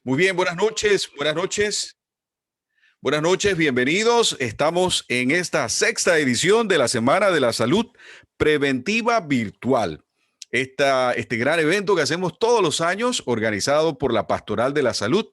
Muy bien, buenas noches, buenas noches, buenas noches, bienvenidos. Estamos en esta sexta edición de la Semana de la Salud Preventiva Virtual. Este gran evento que hacemos todos los años, organizado por la Pastoral de la Salud,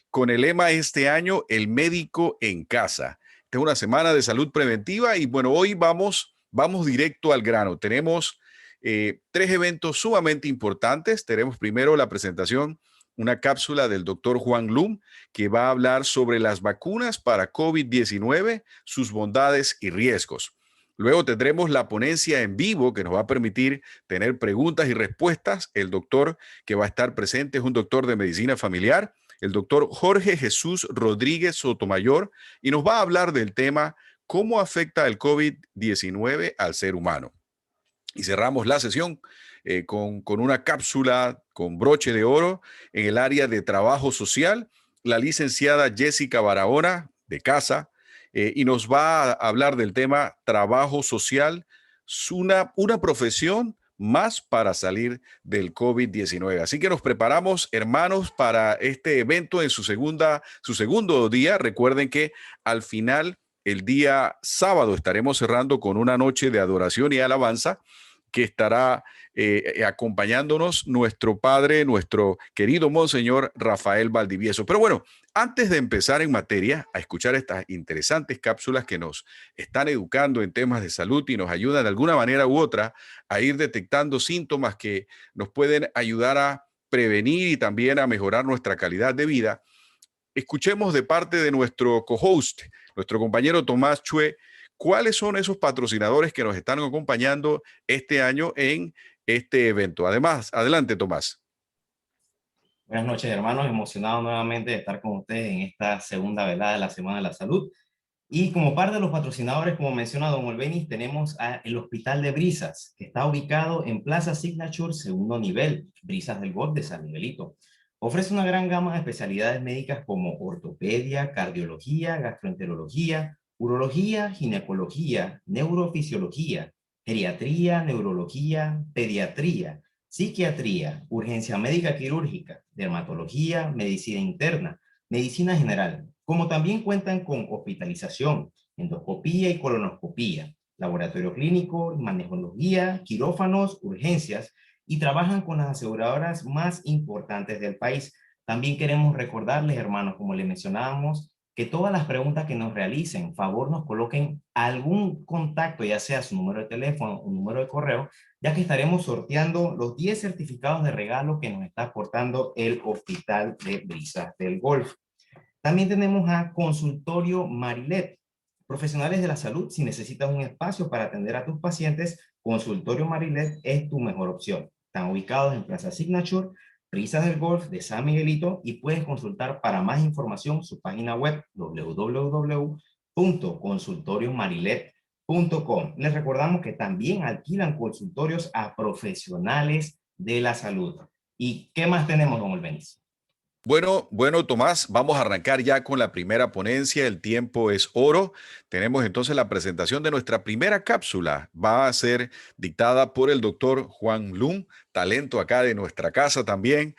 con el lema este año, El médico en casa. Esta es una semana de salud preventiva y bueno, hoy vamos directo al grano. Tenemos tres eventos sumamente importantes. Tenemos primero la presentación, una cápsula del doctor Juan Lum, que va a hablar sobre las vacunas para COVID-19, sus bondades y riesgos. Luego tendremos la ponencia en vivo que nos va a permitir tener preguntas y respuestas. El doctor que va a estar presente es un doctor de medicina familiar, el doctor Jorge Jesús Rodríguez Sotomayor, y nos va a hablar del tema cómo afecta el COVID-19 al ser humano. Y cerramos la sesión con una cápsula con broche de oro en el área de trabajo social, la licenciada Jessica Barahona, de casa, y nos va a hablar del tema trabajo social, una profesión más para salir del COVID-19. Así que nos preparamos, hermanos, para este evento en su segundo día. Recuerden que al final, el día sábado, estaremos cerrando con una noche de adoración y alabanza que estará acompañándonos nuestro padre, nuestro querido Monseñor Rafael Valdivieso. Pero bueno, antes de empezar en materia, a escuchar estas interesantes cápsulas que nos están educando en temas de salud y nos ayudan de alguna manera u otra a ir detectando síntomas que nos pueden ayudar a prevenir y también a mejorar nuestra calidad de vida, escuchemos de parte de nuestro co-host, nuestro compañero Tomás Chue, cuáles son esos patrocinadores que nos están acompañando este año en este evento. Además, adelante, Tomás. Buenas noches, hermanos. Emocionado nuevamente de estar con ustedes en esta segunda velada de la Semana de la Salud. Y como parte de los patrocinadores, como menciona Don Olbenis, tenemos el Hospital de Brisas, que está ubicado en Plaza Signature, segundo nivel, Brisas del Golf de San Miguelito. Ofrece una gran gama de especialidades médicas como ortopedia, cardiología, gastroenterología, urología, ginecología, neurofisiología, geriatría, neurología, pediatría, psiquiatría, urgencia médica quirúrgica, dermatología, medicina interna, medicina general, como también cuentan con hospitalización, endoscopía y colonoscopía, laboratorio clínico, manecología, quirófanos, urgencias, y trabajan con las aseguradoras más importantes del país. También queremos recordarles, hermanos, como les mencionábamos, que todas las preguntas que nos realicen, favor nos coloquen algún contacto, ya sea su número de teléfono o número de correo, ya que estaremos sorteando los 10 certificados de regalo que nos está aportando el Hospital de Brisas del Golf. También tenemos a Consultorio Marilet, profesionales de la salud. Si necesitas un espacio para atender a tus pacientes, Consultorio Marilet es tu mejor opción. Están ubicados en Plaza Signature, Brisas del Golf de San Miguelito, y puedes consultar para más información su página web www.consultoriomarilet.com. Les recordamos que también alquilan consultorios a profesionales de la salud. ¿Y qué más tenemos, don Olbeniz? Bueno, Tomás, vamos a arrancar ya con la primera ponencia. El tiempo es oro. Tenemos entonces la presentación de nuestra primera cápsula. Va a ser dictada por el doctor Juan Lum, talento acá de nuestra casa también,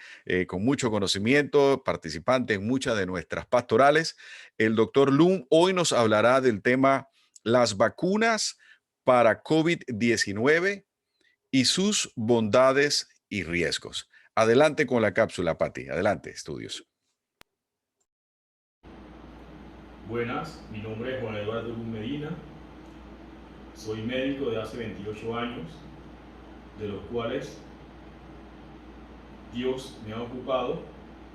con mucho conocimiento, participante en muchas de nuestras pastorales. El doctor Lum hoy nos hablará del tema las vacunas para COVID-19 y sus bondades y riesgos. Adelante con la cápsula, Pati. Adelante, estudios. Buenas, mi nombre es Juan Eduardo Luz Medina, soy médico de hace 28 años, de los cuales Dios me ha ocupado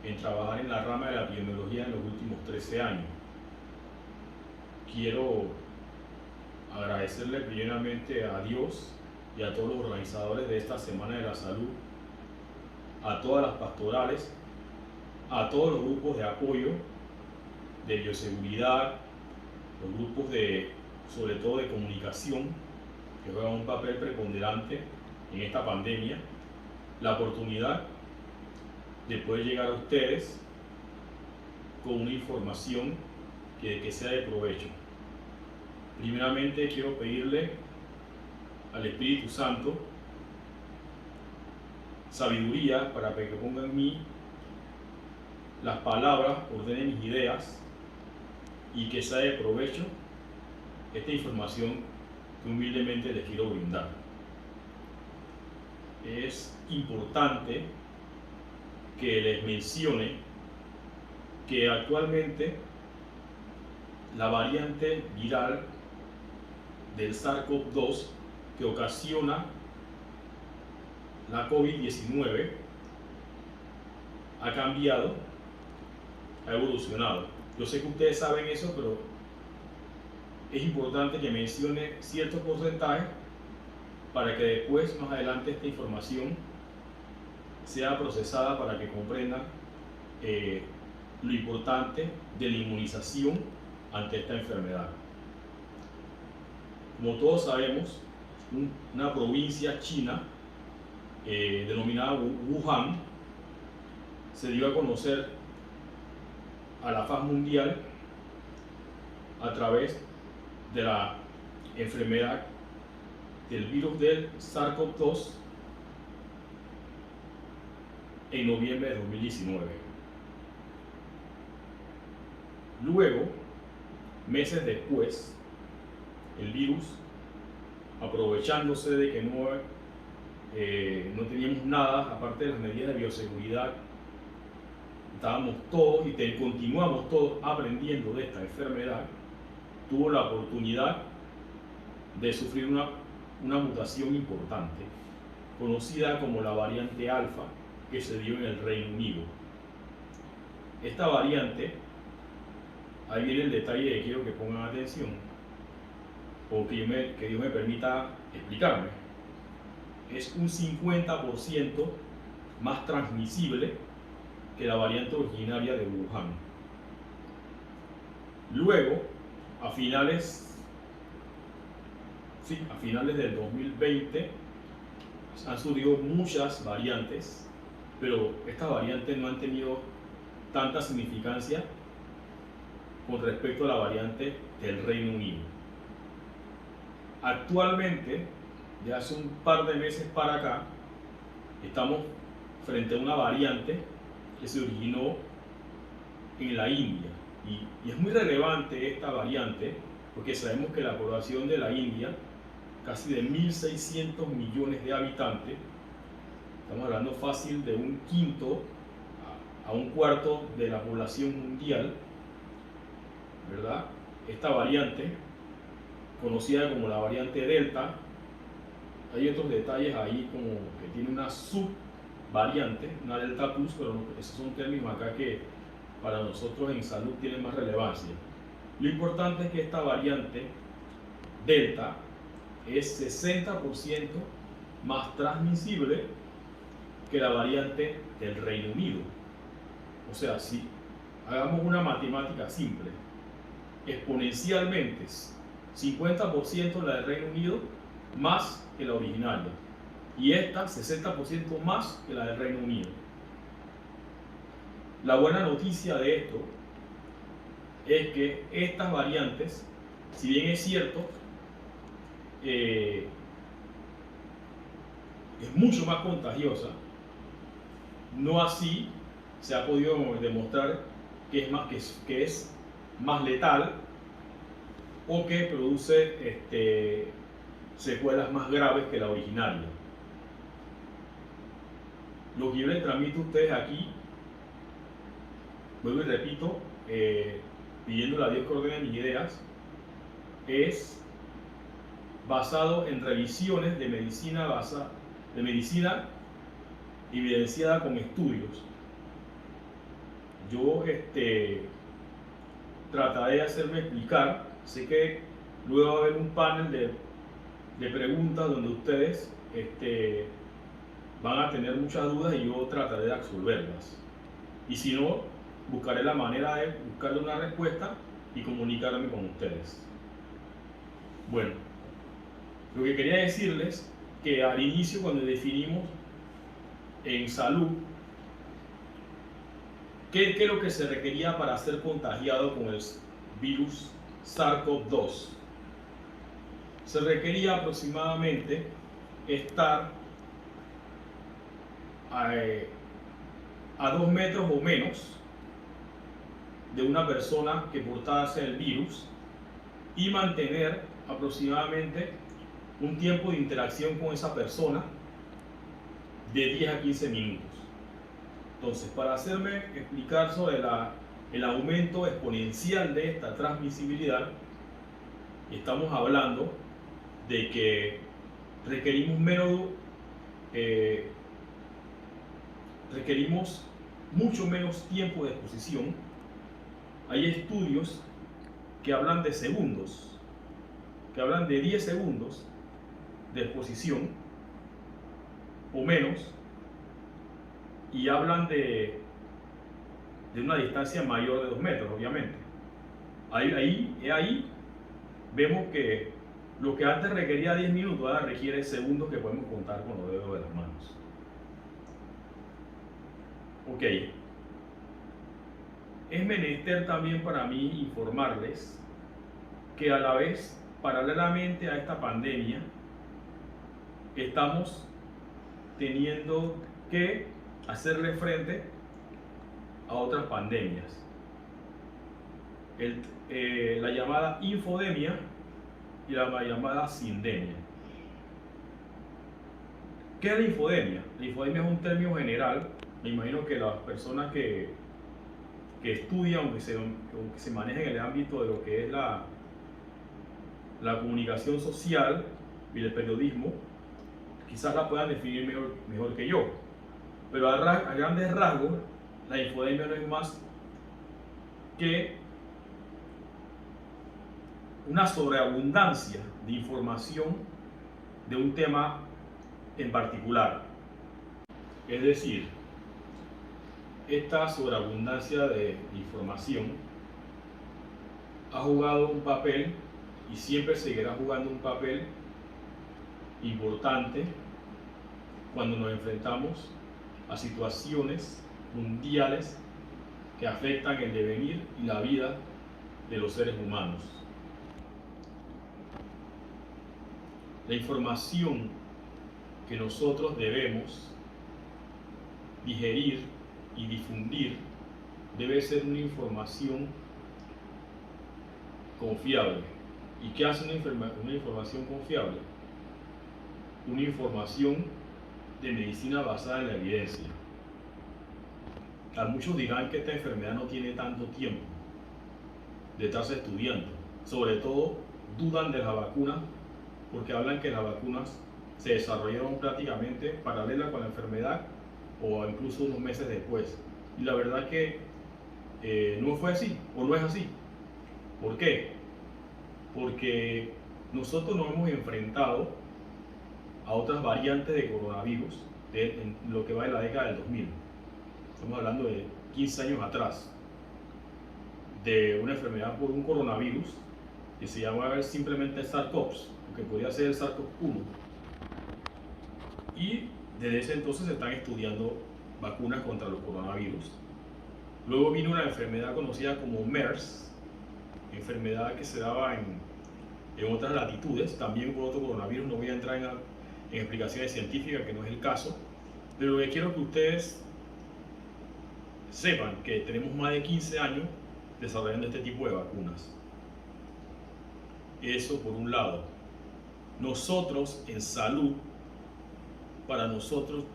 en trabajar en la rama de la epidemiología en los últimos 13 años. Quiero agradecerle primeramente a Dios y a todos los organizadores de esta Semana de la Salud, a todas las pastorales, a todos los grupos de apoyo de bioseguridad, los grupos sobre todo de comunicación, que juegan un papel preponderante en esta pandemia, la oportunidad de poder llegar a ustedes con una información que sea de provecho. Primeramente quiero pedirle al Espíritu Santo sabiduría para que ponga en mí las palabras ordenen mis ideas y que sea de provecho esta información que humildemente les quiero brindar. Es importante que les mencione que actualmente la variante viral del SARS-CoV-2 que ocasiona la COVID-19 ha cambiado, ha evolucionado. Yo sé que ustedes saben eso, pero es importante que mencione ciertos porcentajes para que después, más adelante, esta información sea procesada para que comprendan lo importante de la inmunización ante esta enfermedad. Como todos sabemos, una provincia china denominada Wuhan se dio a conocer a la faz mundial a través de la enfermedad del virus del SARS-CoV-2 en noviembre de 2019. Luego, meses después, el virus, aprovechándose de que no teníamos nada, aparte de las medidas de bioseguridad, estábamos todos y continuamos todos aprendiendo de esta enfermedad, tuvo la oportunidad de sufrir una mutación importante, conocida como la variante alfa, que se dio en el Reino Unido. Esta variante, ahí viene el detalle que quiero que pongan atención, o que Dios me permita explicarme, es un 50% más transmisible que la variante originaria de Wuhan. Luego, a finales del 2020 han surgido muchas variantes, pero estas variantes no han tenido tanta significancia con respecto a la variante del Reino Unido. Actualmente, de hace un par de meses para acá, estamos frente a una variante que se originó en la India. Y es muy relevante esta variante porque sabemos que la población de la India, casi de 1.600 millones de habitantes, estamos hablando fácil de un quinto a un cuarto de la población mundial, ¿verdad? Esta variante, conocida como la variante Delta, hay otros detalles ahí como que tiene una subvariante, una Delta Plus, pero esos son términos acá que para nosotros en salud tienen más relevancia. Lo importante es que esta variante Delta es 60% más transmisible que la variante del Reino Unido. O sea, si hagamos una matemática simple, exponencialmente 50% la del Reino Unido más que la originaria, y esta 60% más que la del Reino Unido. La buena noticia de esto es que estas variantes, si bien es cierto, es mucho más contagiosa, no así se ha podido demostrar que es más letal o que produce secuelas más graves que la originaria. Lo que yo les transmito a ustedes aquí, vuelvo y repito, pidiéndole a Dios que ordene mis ideas, es basado en revisiones de medicina evidenciada con estudios. Yo trataré de hacerme explicar. Sé que luego va a haber un panel de preguntas donde ustedes van a tener muchas dudas y yo trataré de absolverlas. Y si no, buscaré la manera de buscarle una respuesta y comunicarme con ustedes. Bueno, lo que quería decirles que al inicio, cuando definimos en salud qué es lo que se requería para ser contagiado con el virus SARS-CoV-2, se requería aproximadamente estar a 2 metros o menos de una persona que portase el virus y mantener aproximadamente un tiempo de interacción con esa persona de 10 a 15 minutos. Entonces, para hacerme explicar sobre el aumento exponencial de esta transmisibilidad, estamos hablando de que requerimos mucho menos tiempo de exposición. Hay estudios que hablan de segundos, que hablan de 10 segundos de exposición o menos, y hablan de una distancia mayor de 2 metros, obviamente. Ahí vemos que lo que antes requería 10 minutos ahora requiere segundos que podemos contar con los dedos de las manos. Ok. Es menester también para mí informarles que a la vez, paralelamente a esta pandemia, estamos teniendo que hacerle frente a otras pandemias. La llamada infodemia y la llamada sindemia. ¿Qué es la infodemia? La infodemia es un término general. Me imagino que las personas que estudian o que se manejan en el ámbito de lo que es la comunicación social y el periodismo, quizás la puedan definir mejor que yo. Pero a grandes rasgos, la infodemia no es más que una sobreabundancia de información de un tema en particular. Es decir, esta sobreabundancia de información ha jugado un papel y siempre seguirá jugando un papel importante cuando nos enfrentamos a situaciones mundiales que afectan el devenir y la vida de los seres humanos. La información que nosotros debemos digerir y difundir debe ser una información confiable. ¿Y qué hace una información confiable? Una información de medicina basada en la evidencia. A muchos dirán que esta enfermedad no tiene tanto tiempo de estarse estudiando. Sobre todo dudan de la vacuna porque hablan que las vacunas se desarrollaron prácticamente paralela con la enfermedad o incluso unos meses después. Y la verdad que no fue así, o no es así. ¿Por qué? Porque nosotros nos hemos enfrentado a otras variantes de coronavirus en lo que va de la década del 2000. Estamos hablando de 15 años atrás, de una enfermedad por un coronavirus que se llamaba simplemente SARS-CoV, que podía ser el SARS-CoV-1. Y desde ese entonces se están estudiando vacunas contra los coronavirus. Luego vino una enfermedad conocida como MERS, enfermedad que se daba en otras latitudes, también por otro coronavirus. No voy a entrar en explicaciones científicas, que no es el caso, pero lo que quiero que ustedes sepan que tenemos más de 15 años desarrollando este tipo de vacunas. Eso por un lado. Nosotros en salud, para nosotros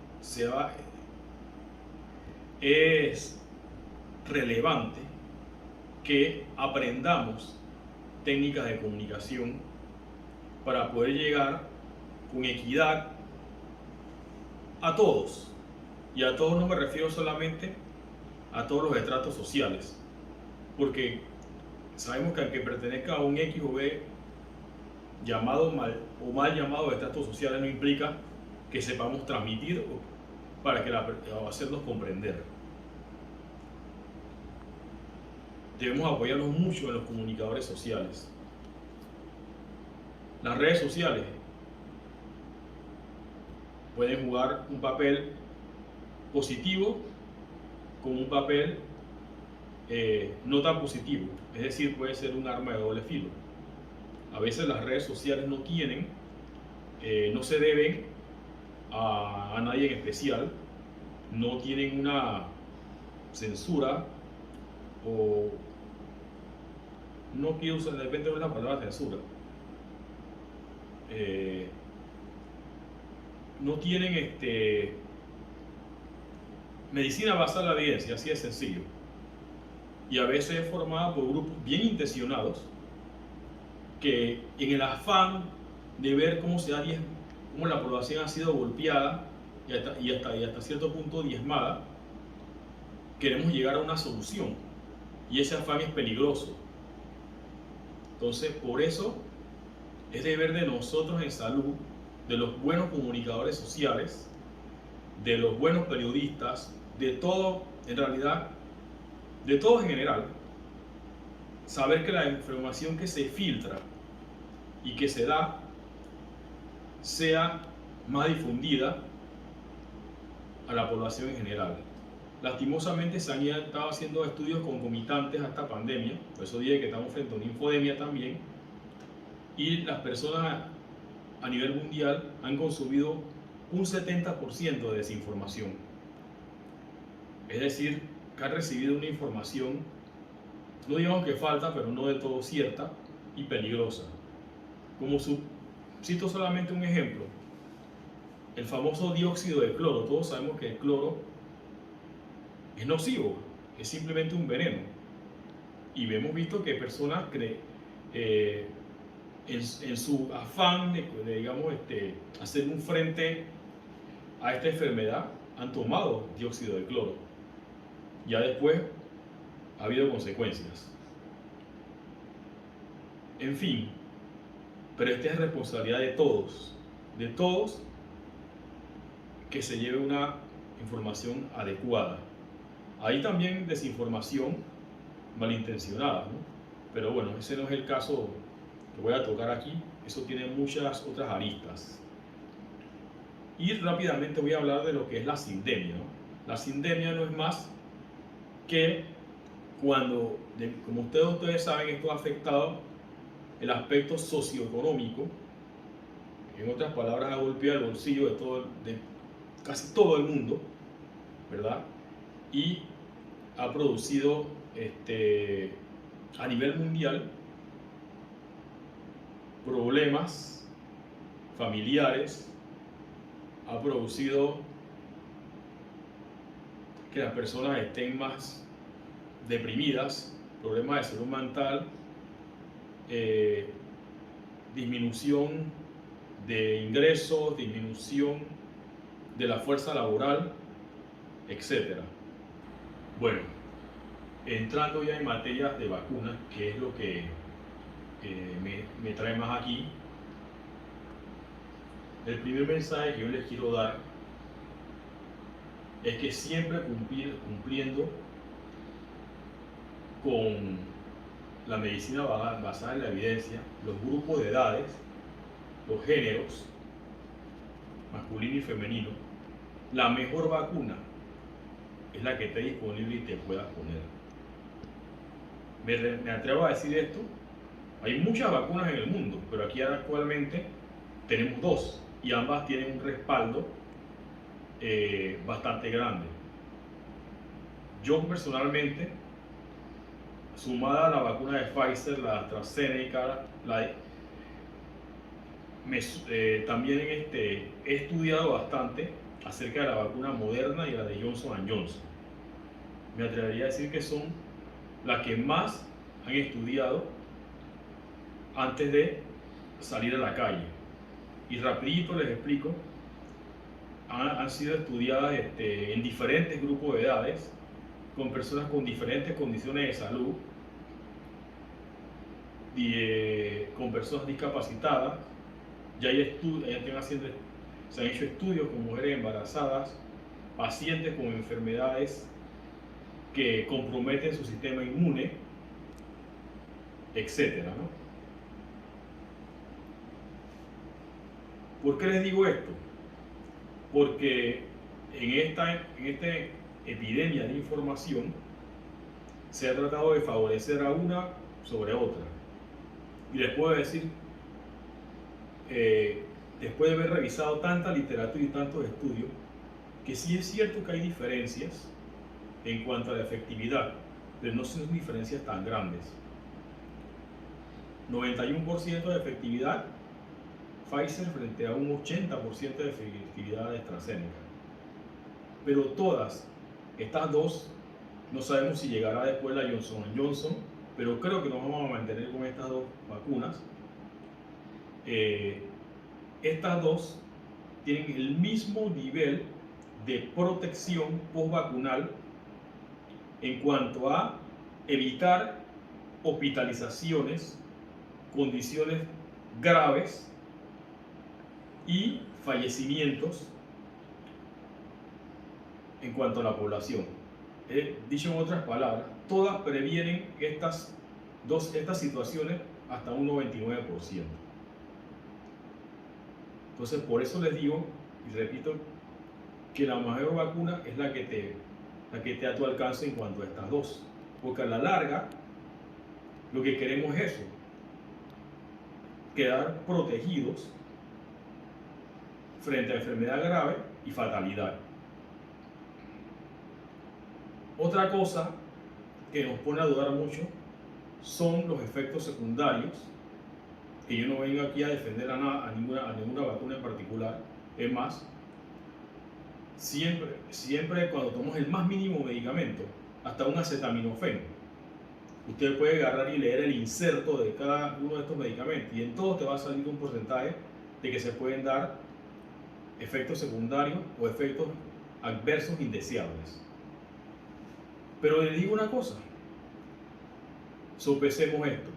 es relevante que aprendamos técnicas de comunicación para poder llegar con equidad a todos. Y a todos no me refiero solamente a todos los estratos sociales, porque sabemos que aunque pertenezca a un X o B llamado mal llamado estratos sociales, no implica que sepamos transmitir para o hacernos comprender. Debemos apoyarnos mucho en los comunicadores sociales. Las redes sociales pueden jugar un papel positivo como un papel no tan positivo, es decir, puede ser un arma de doble filo. A veces las redes sociales no se deben a nadie en especial, no tienen una censura o no quiero usar, de repente no es la palabra censura, no tienen medicina basada en la evidencia, así de sencillo, y a veces es formada por grupos bien intencionados que en el afán de ver cómo cómo la población ha sido golpeada y hasta cierto punto diezmada, queremos llegar a una solución, y ese afán es peligroso. Entonces, por eso es deber de nosotros en salud, de los buenos comunicadores sociales, de los buenos periodistas, de todo, en realidad, de todos en general, saber que la información que se filtra y que se da sea más difundida a la población en general. Lastimosamente se han estado haciendo estudios concomitantes a esta pandemia, por eso dije que estamos frente a una infodemia también, y las personas a nivel mundial han consumido un 70% de desinformación. Es decir, que han recibido una información, no digamos que falta, pero no de todo cierta y peligrosa. Cito solamente un ejemplo, el famoso dióxido de cloro. Todos sabemos que el cloro es nocivo, es simplemente un veneno. Y hemos visto que personas en su afán de digamos, hacer un frente a esta enfermedad, han tomado dióxido de cloro. Ya después ha habido consecuencias. En fin, pero esta es responsabilidad de todos que se lleve una información adecuada. Hay también desinformación malintencionada, ¿no? Pero bueno, ese no es el caso que voy a tocar aquí. Eso tiene muchas otras aristas. Y rápidamente voy a hablar de lo que es la sindemia, ¿no? La sindemia no es más que cuando, como ustedes saben, esto ha afectado el aspecto socioeconómico. En otras palabras, ha golpeado el bolsillo de casi todo el mundo, ¿verdad? Y ha producido a nivel mundial problemas familiares, ha producido que las personas estén más deprimidas, problemas de salud mental, disminución de ingresos, disminución de la fuerza laboral, etc. Bueno, entrando ya en materia de vacunas, que es lo que me trae más aquí, el primer mensaje que yo les quiero dar es que siempre cumpliendo con la medicina basada en la evidencia, los grupos de edades, los géneros, masculino y femenino, la mejor vacuna es la que esté disponible y te puedas poner. Me atrevo a decir esto, hay muchas vacunas en el mundo, pero aquí actualmente tenemos dos y ambas tienen un respaldo bastante grande. Yo personalmente, sumada a la vacuna de Pfizer, la AstraZeneca, también he estudiado bastante acerca de la vacuna Moderna y la de Johnson & Johnson. Me atrevería a decir que son las que más han estudiado antes de salir a la calle. Y rapidito les explico, han sido estudiadas en diferentes grupos de edades, con personas con diferentes condiciones de salud, y con personas discapacitadas. Ya se han hecho estudios con mujeres embarazadas, pacientes con enfermedades que comprometen su sistema inmune, etcétera, ¿no? ¿Por qué les digo esto? Porque en esta epidemia de información se ha tratado de favorecer a una sobre otra. Y les puedo decir, después de haber revisado tanta literatura y tantos estudios, que sí es cierto que hay diferencias en cuanto a la efectividad pero no son diferencias tan grandes. 91% de efectividad Pfizer frente a un 80% de efectividad de AstraZeneca. Pero todas estas dos, no sabemos si llegará después la Johnson & Johnson, pero creo que nos vamos a mantener con estas dos vacunas. Estas dos tienen el mismo nivel de protección postvacunal en cuanto a evitar hospitalizaciones, condiciones graves y fallecimientos en cuanto a la población. Dicho en otras palabras, todas previenen estas situaciones hasta un 99%. Entonces, por eso les digo y repito que la mejor vacuna es la que esté a tu alcance en cuanto a estas dos, porque a la larga lo que queremos es eso, quedar protegidos frente a enfermedad grave y fatalidad. Otra cosa que nos pone a dudar mucho son los efectos secundarios, que yo no vengo aquí a defender a ninguna vacuna en particular. Es más, siempre cuando tomamos el más mínimo medicamento, hasta un acetaminofén, usted puede agarrar y leer el inserto de cada uno de estos medicamentos y en todo te va a salir un porcentaje de que se pueden dar efectos secundarios o efectos adversos indeseables. Pero les digo una cosa, sopesemos esto.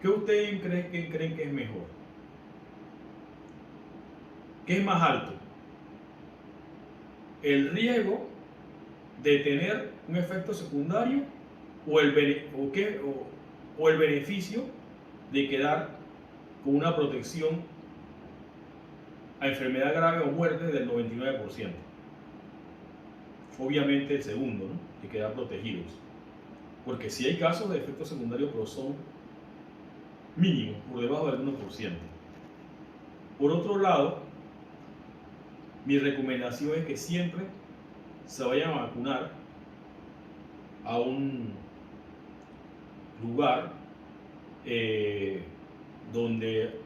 ¿Qué ustedes creen que es mejor? ¿Qué es más alto? ¿El riesgo de tener un efecto secundario o el beneficio de quedar con una protección a enfermedad grave o muerte del 99%? Obviamente el segundo, ¿no? Que quedar protegidos. Porque si hay casos de efectos secundarios, pero son mínimos, por debajo del 1%. Por otro lado, mi recomendación es que siempre se vayan a vacunar a un lugar donde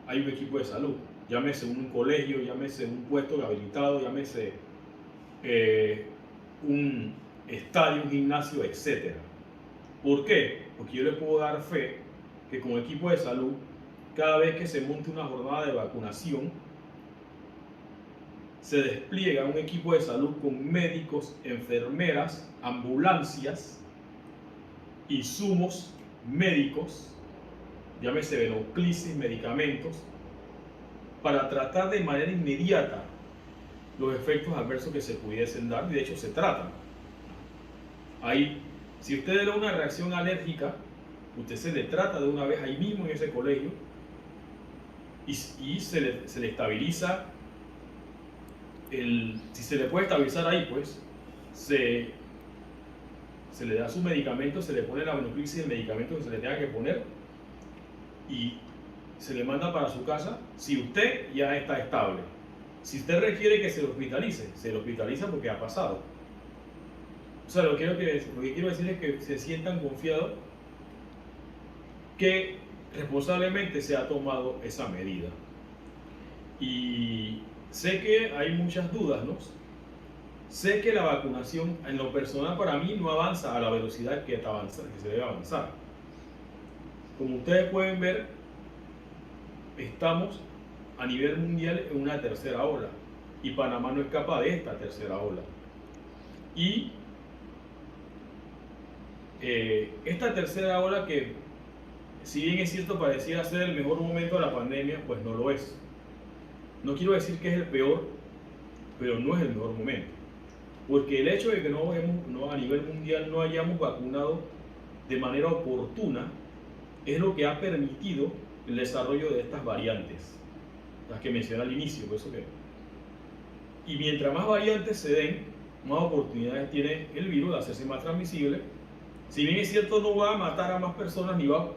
hay un equipo de salud, llámese un colegio, llámese un puesto habilitado, llámese un estadio, un gimnasio, etc. ¿Por qué? Porque yo les puedo dar fe que como equipo de salud, cada vez que se monte una jornada de vacunación, se despliega un equipo de salud con médicos, enfermeras, ambulancias, insumos médicos, llámese venoclisis, medicamentos, para tratar de manera inmediata los efectos adversos que se pudiesen dar, y de hecho se tratan. Ahí, si usted le da una reacción alérgica, usted se le trata de una vez ahí mismo en ese colegio y se le estabiliza, si se le puede estabilizar ahí, pues se le da su medicamento, se le pone la venoclisis del medicamento que se le tenga que poner y se le manda para su casa si usted ya está estable. Si usted requiere que se lo hospitaliza porque ha pasado. O sea, lo que quiero decir es que se sientan confiados que responsablemente se ha tomado esa medida. Y sé que hay muchas dudas, ¿no? Sé que la vacunación, en lo personal para mí, no avanza a la velocidad que se debe avanzar. Como ustedes pueden ver, estamos a nivel mundial en una tercera ola y Panamá no escapa de esta tercera ola. Y esta tercera ola, que si bien es cierto parecía ser el mejor momento de la pandemia, pues no lo es. No quiero decir que es el peor, pero no es el mejor momento, porque el hecho de que a nivel mundial no hayamos vacunado de manera oportuna es lo que ha permitido el desarrollo de estas variantes, las que mencioné al inicio. Por eso y mientras más variantes se den, más oportunidades tiene el virus de hacerse más transmisible. Si bien es cierto, no va a matar a más personas, ni va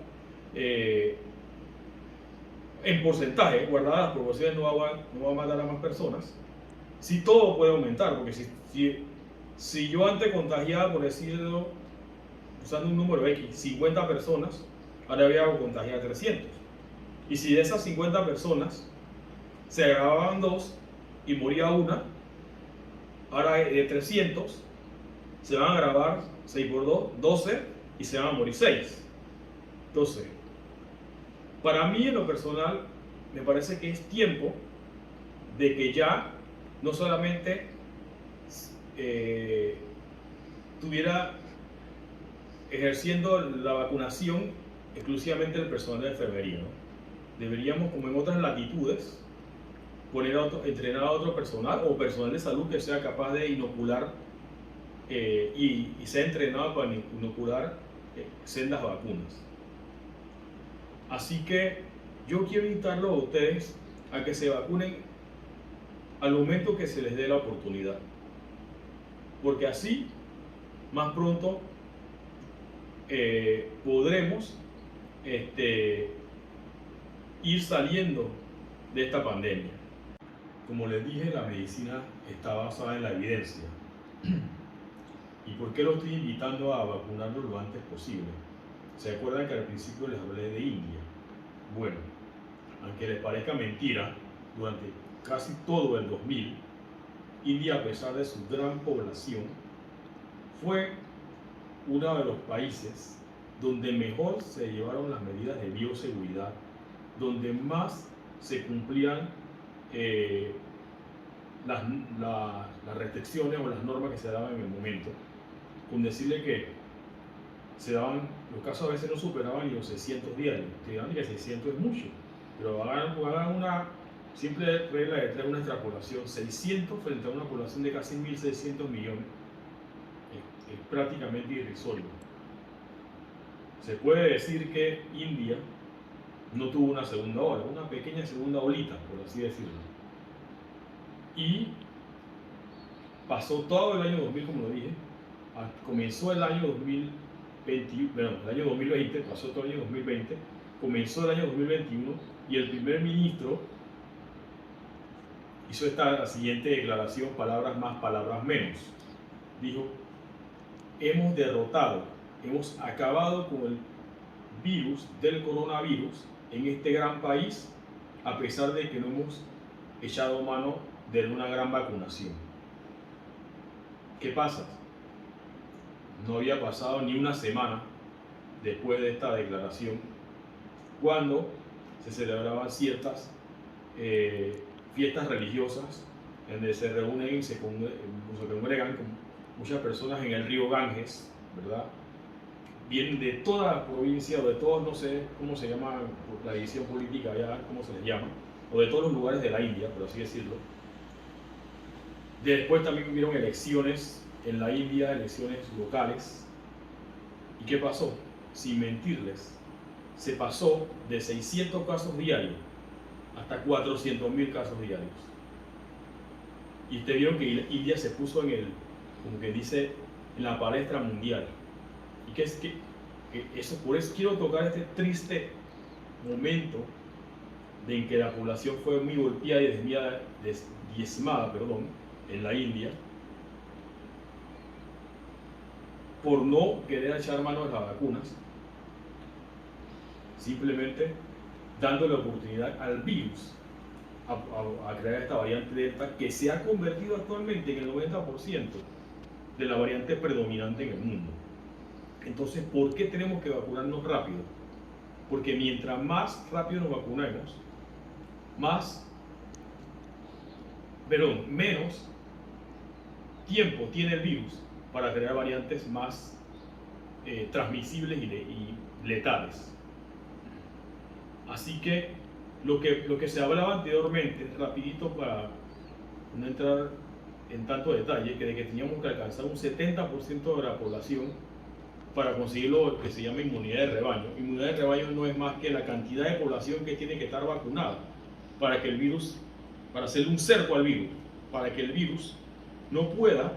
en porcentaje, guardadas las proporciones, no va a matar a más personas. Sí, todo puede aumentar, porque si Si yo antes contagiaba, por decirlo, usando un número X, 50 personas, ahora voy a contagiar 300. Y si de esas 50 personas se agravaban 2 y moría una, ahora de 300 se van a agravar 6 por 2, 12 y se van a morir 6. Entonces, para mí en lo personal, me parece que es tiempo de que ya no solamente tuviera ejerciendo la vacunación exclusivamente el personal de enfermería, ¿no? Deberíamos, como en otras latitudes, entrenar a otro personal o personal de salud que sea capaz de inocular y sea entrenado para inocular sendas vacunas. Así que yo quiero invitarlos a ustedes a que se vacunen al momento que se les dé la oportunidad, porque así más pronto podremos ir saliendo de esta pandemia. Como les dije, la medicina está basada en la evidencia. ¿Y por qué lo estoy invitando a vacunarlo lo antes posible? ¿Se acuerdan que al principio les hablé de India? Bueno, aunque les parezca mentira, durante casi todo el 2000, India, a pesar de su gran población, fue uno de los países donde mejor se llevaron las medidas de bioseguridad, donde más se cumplían las restricciones o las normas que se daban en el momento. Con decirle que se daban, los casos a veces no superaban ni los 600 diarios. Te dirán que 600 es mucho, pero hagan una simple regla de 3, una extrapolación. 600 frente a una población de casi 1.600 millones es prácticamente irrisorio. Se puede decir que India no tuvo una segunda ola, una pequeña segunda olita, por así decirlo. Y pasó todo el año 2000, como lo dije, comenzó el año 2020, pasó todo el año 2020, comenzó el año 2021 y el primer ministro hizo esta siguiente declaración, palabras más, palabras menos. Dijo: hemos derrotado, hemos acabado con el virus del coronavirus en este gran país, a pesar de que no hemos echado mano de una gran vacunación. ¿Qué pasa? No había pasado ni una semana después de esta declaración cuando se celebraban ciertas fiestas religiosas donde se reúnen y se congregan con muchas personas en el río Ganges, ¿verdad? Vienen de toda la provincia o de todos, no sé cómo se llama la división política allá, cómo se les llama, o de todos los lugares de la India, por así decirlo. Después también hubieron elecciones en la India, elecciones locales. ¿Y qué pasó? Sin mentirles, se pasó de 600 casos diarios hasta 400.000 casos diarios. Y ustedes vieron que India se puso en como que dice, en la palestra mundial. Y que es que eso, por eso quiero tocar este triste momento en que la población fue muy golpeada y diezmada, en la India, por no querer echar mano de las vacunas, simplemente dándole oportunidad al virus a crear esta variante Delta, que se ha convertido actualmente en el 90% de la variante predominante en el mundo. Entonces, ¿por qué tenemos que vacunarnos rápido? Porque mientras más rápido nos vacunemos, menos tiempo tiene el virus para crear variantes más transmisibles y letales. Así que lo que se hablaba anteriormente, rapidito para no entrar en tanto detalle, que de que teníamos que alcanzar un 70% de la población para conseguir lo que se llama inmunidad de rebaño. Inmunidad de rebaño no es más que la cantidad de población que tiene que estar vacunada para que el virus, para hacerle un cerco al virus, para que el virus no pueda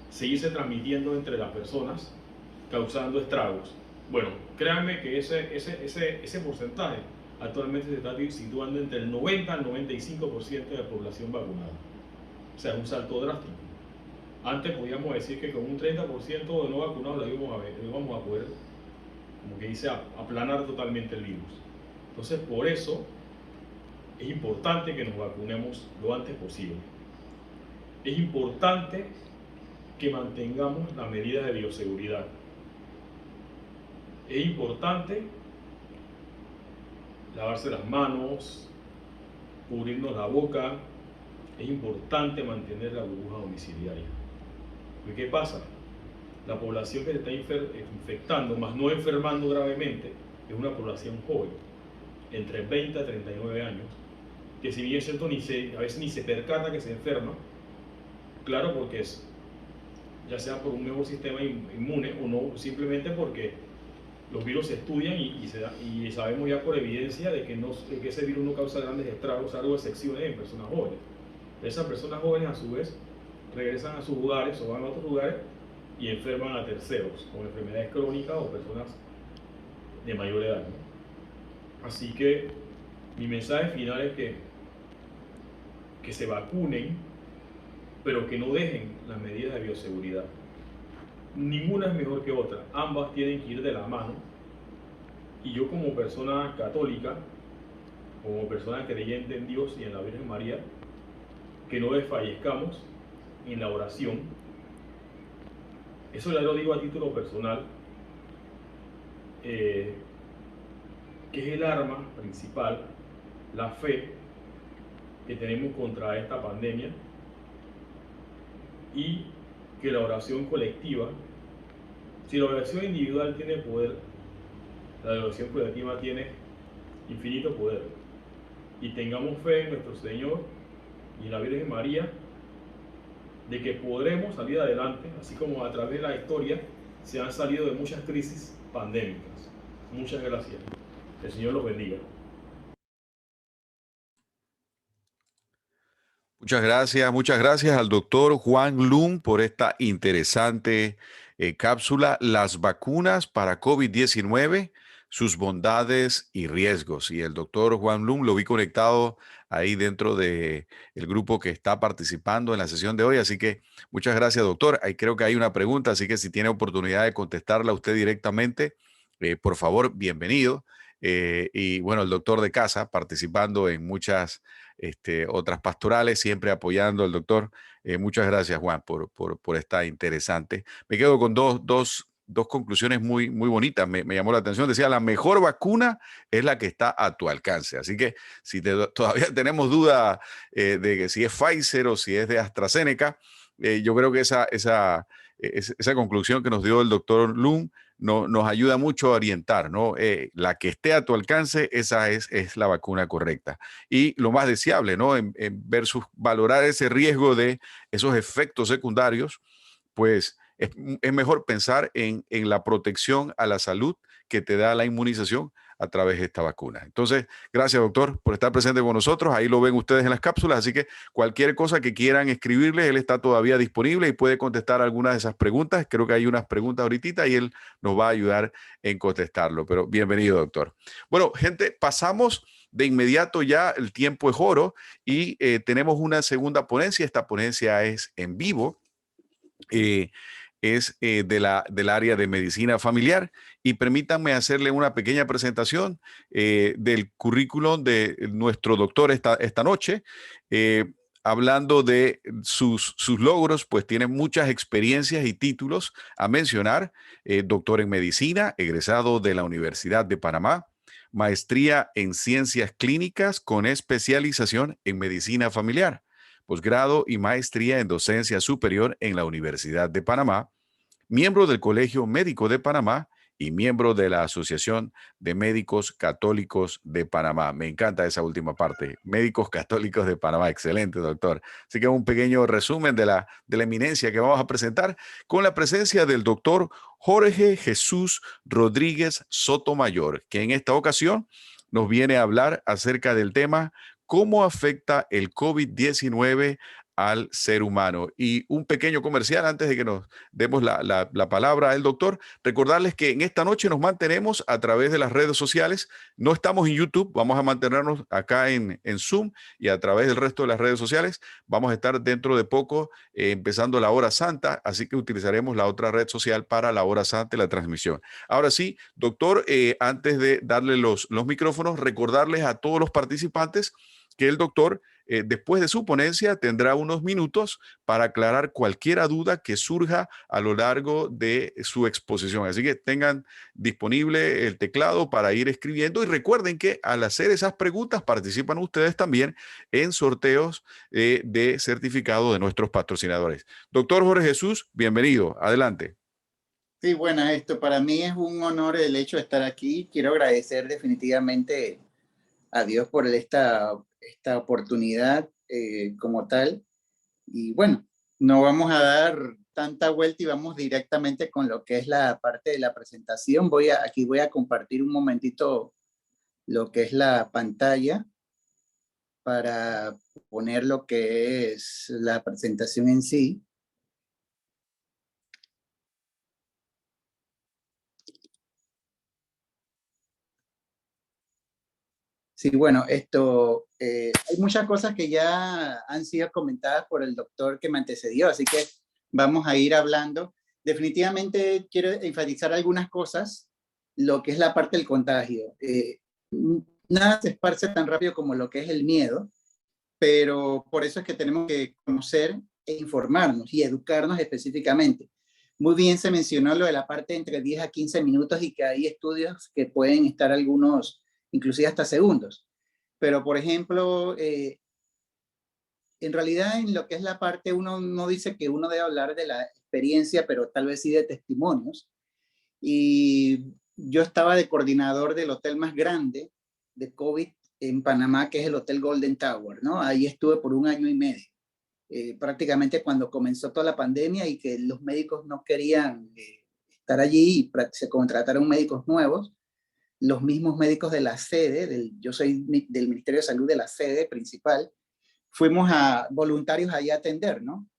seguirse transmitiendo entre las personas, causando estragos. Bueno, créanme que ese porcentaje actualmente se está situando entre el 90 al 95% de la población vacunada. O sea, es un salto drástico. Antes podíamos decir que con un 30% de no vacunados lo íbamos a poder, como que dice, aplanar totalmente el virus. Entonces, por eso es importante que nos vacunemos lo antes posible. Es importante que mantengamos las medidas de bioseguridad. Es importante lavarse las manos, cubrirnos la boca. Es importante mantener la burbuja domiciliaria. ¿Qué pasa? La población que se está infectando, más no enfermando gravemente, es una población joven, entre 20 a 39 años, que si bien es cierto, a veces ni se percata que se enferma, claro, porque es, ya sea por un mejor sistema inmune o no, simplemente porque los virus se estudian y sabemos ya por evidencia de que ese virus no causa grandes estragos, salvo excepciones en personas jóvenes. Esas personas jóvenes, a su vez, regresan a sus lugares o van a otros lugares y enferman a terceros con enfermedades crónicas o personas de mayor edad, ¿no? Así que mi mensaje final es que se vacunen, pero que no dejen las medidas de bioseguridad. Ninguna es mejor que otra, ambas tienen que ir de la mano. Y yo, como persona católica, como persona creyente en Dios y en la Virgen María, que no desfallezcamos en la oración. Eso ya lo digo a título personal, que es el arma principal, la fe que tenemos contra esta pandemia, y que la oración colectiva, si la oración individual tiene poder, la oración colectiva tiene infinito poder. Y tengamos fe en nuestro Señor y en la Virgen María, de que podremos salir adelante, así como a través de la historia se han salido de muchas crisis pandémicas. Muchas gracias. El Señor los bendiga. Muchas gracias al doctor Juan Lum por esta interesante cápsula, las vacunas para COVID-19, sus bondades y riesgos. Y el doctor Juan Lum lo vi conectado ahí dentro de el grupo que está participando en la sesión de hoy. Así que muchas gracias, doctor. Ahí creo que hay una pregunta, así que si tiene oportunidad de contestarla usted directamente, por favor, bienvenido. Y bueno, el doctor de casa participando en muchas otras pastorales, siempre apoyando al doctor. Muchas gracias, Juan, por esta interesante. Me quedo con dos conclusiones muy bonitas. Me llamó la atención. Decía, la mejor vacuna es la que está a tu alcance. Así que si todavía tenemos duda de que si es Pfizer o si es de AstraZeneca, yo creo que esa conclusión que nos dio el doctor Lum nos ayuda mucho a orientar, ¿no? La que esté a tu alcance, esa es la vacuna correcta. Y lo más deseable, ¿no? Versus valorar ese riesgo de esos efectos secundarios, pues es mejor pensar en la protección a la salud que te da la inmunización a través de esta vacuna. Entonces, gracias, doctor, por estar presente con nosotros. Ahí lo ven ustedes en las cápsulas, así que cualquier cosa que quieran escribirle, él está todavía disponible y puede contestar algunas de esas preguntas. Creo que hay unas preguntas ahorita y él nos va a ayudar en contestarlo. Pero bienvenido, doctor. Bueno, gente, pasamos de inmediato, ya el tiempo es oro y tenemos una segunda ponencia. Esta ponencia es en vivo. Es del área de medicina familiar, y permítanme hacerle una pequeña presentación del currículum de nuestro doctor esta noche. Hablando de sus logros, pues tiene muchas experiencias y títulos a mencionar. Doctor en medicina, egresado de la Universidad de Panamá, maestría en ciencias clínicas con especialización en medicina familiar, posgrado y maestría en docencia superior en la Universidad de Panamá, miembro del Colegio Médico de Panamá y miembro de la Asociación de Médicos Católicos de Panamá. Me encanta esa última parte, Médicos Católicos de Panamá. Excelente, doctor. Así que un pequeño resumen de la eminencia que vamos a presentar, con la presencia del doctor Jorge Jesús Rodríguez Sotomayor, que en esta ocasión nos viene a hablar acerca del tema: ¿cómo afecta el COVID-19 al ser humano. Y un pequeño comercial antes de que nos demos la palabra al doctor. Recordarles que en esta noche nos mantenemos a través de las redes sociales. No estamos en YouTube, vamos a mantenernos acá en Zoom y a través del resto de las redes sociales. Vamos a estar dentro de poco empezando la hora santa, así que utilizaremos la otra red social para la hora santa y la transmisión. Ahora sí, doctor, antes de darle los micrófonos, recordarles a todos los participantes que el doctor, después de su ponencia, tendrá unos minutos para aclarar cualquier duda que surja a lo largo de su exposición. Así que tengan disponible el teclado para ir escribiendo y recuerden que al hacer esas preguntas participan ustedes también en sorteos de certificado de nuestros patrocinadores. Doctor Jorge Jesús, bienvenido. Adelante. Sí, bueno, esto para mí es un honor el hecho de estar aquí. Quiero agradecer definitivamente a Dios por esta oportunidad como tal. Y bueno, no vamos a dar tanta vuelta y vamos directamente con lo que es la parte de la presentación. Aquí voy a compartir un momentito lo que es la pantalla para poner lo que es la presentación en sí. Sí, bueno, hay muchas cosas que ya han sido comentadas por el doctor que me antecedió, así que vamos a ir hablando. Definitivamente quiero enfatizar algunas cosas, lo que es la parte del contagio. Nada se esparce tan rápido como lo que es el miedo, pero por eso es que tenemos que conocer e informarnos y educarnos específicamente. Muy bien se mencionó lo de la parte entre 10 a 15 minutos y que hay estudios que pueden estar algunos inclusive hasta segundos. Pero, por ejemplo, en realidad en lo que es la parte, uno no dice que uno debe hablar de la experiencia, pero tal vez sí de testimonios. Y yo estaba de coordinador del hotel más grande de COVID en Panamá, que es el Hotel Golden Tower, ¿no? Ahí estuve por 1 año y medio. Prácticamente cuando comenzó toda la pandemia y que los médicos no querían estar allí y se contrataron médicos nuevos, los mismos médicos de la sede, yo soy del Ministerio de Salud de la sede principal, fuimos a voluntarios allá a atender, ¿no?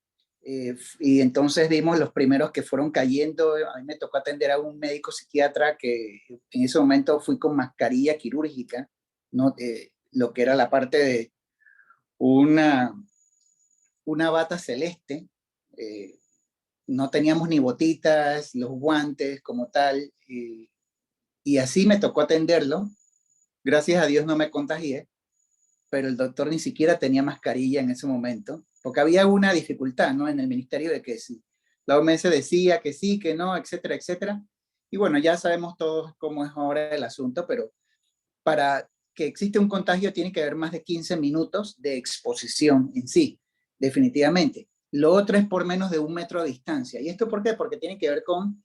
Y entonces vimos los primeros que fueron cayendo. A mí me tocó atender a un médico psiquiatra que en ese momento fui con mascarilla quirúrgica, ¿no? Lo que era la parte de una bata celeste, no teníamos ni botitas, los guantes como tal, y así me tocó atenderlo. Gracias a Dios no me contagié, pero el doctor ni siquiera tenía mascarilla en ese momento, porque había una dificultad, ¿no? En el ministerio de que sí. La OMS decía que sí, que no, etcétera, etcétera. Y bueno, ya sabemos todos cómo es ahora el asunto, pero para que existe un contagio tiene que haber más de 15 minutos de exposición en sí, definitivamente. Lo otro es por menos de 1 metro de distancia. ¿Y esto por qué? Porque tiene que ver con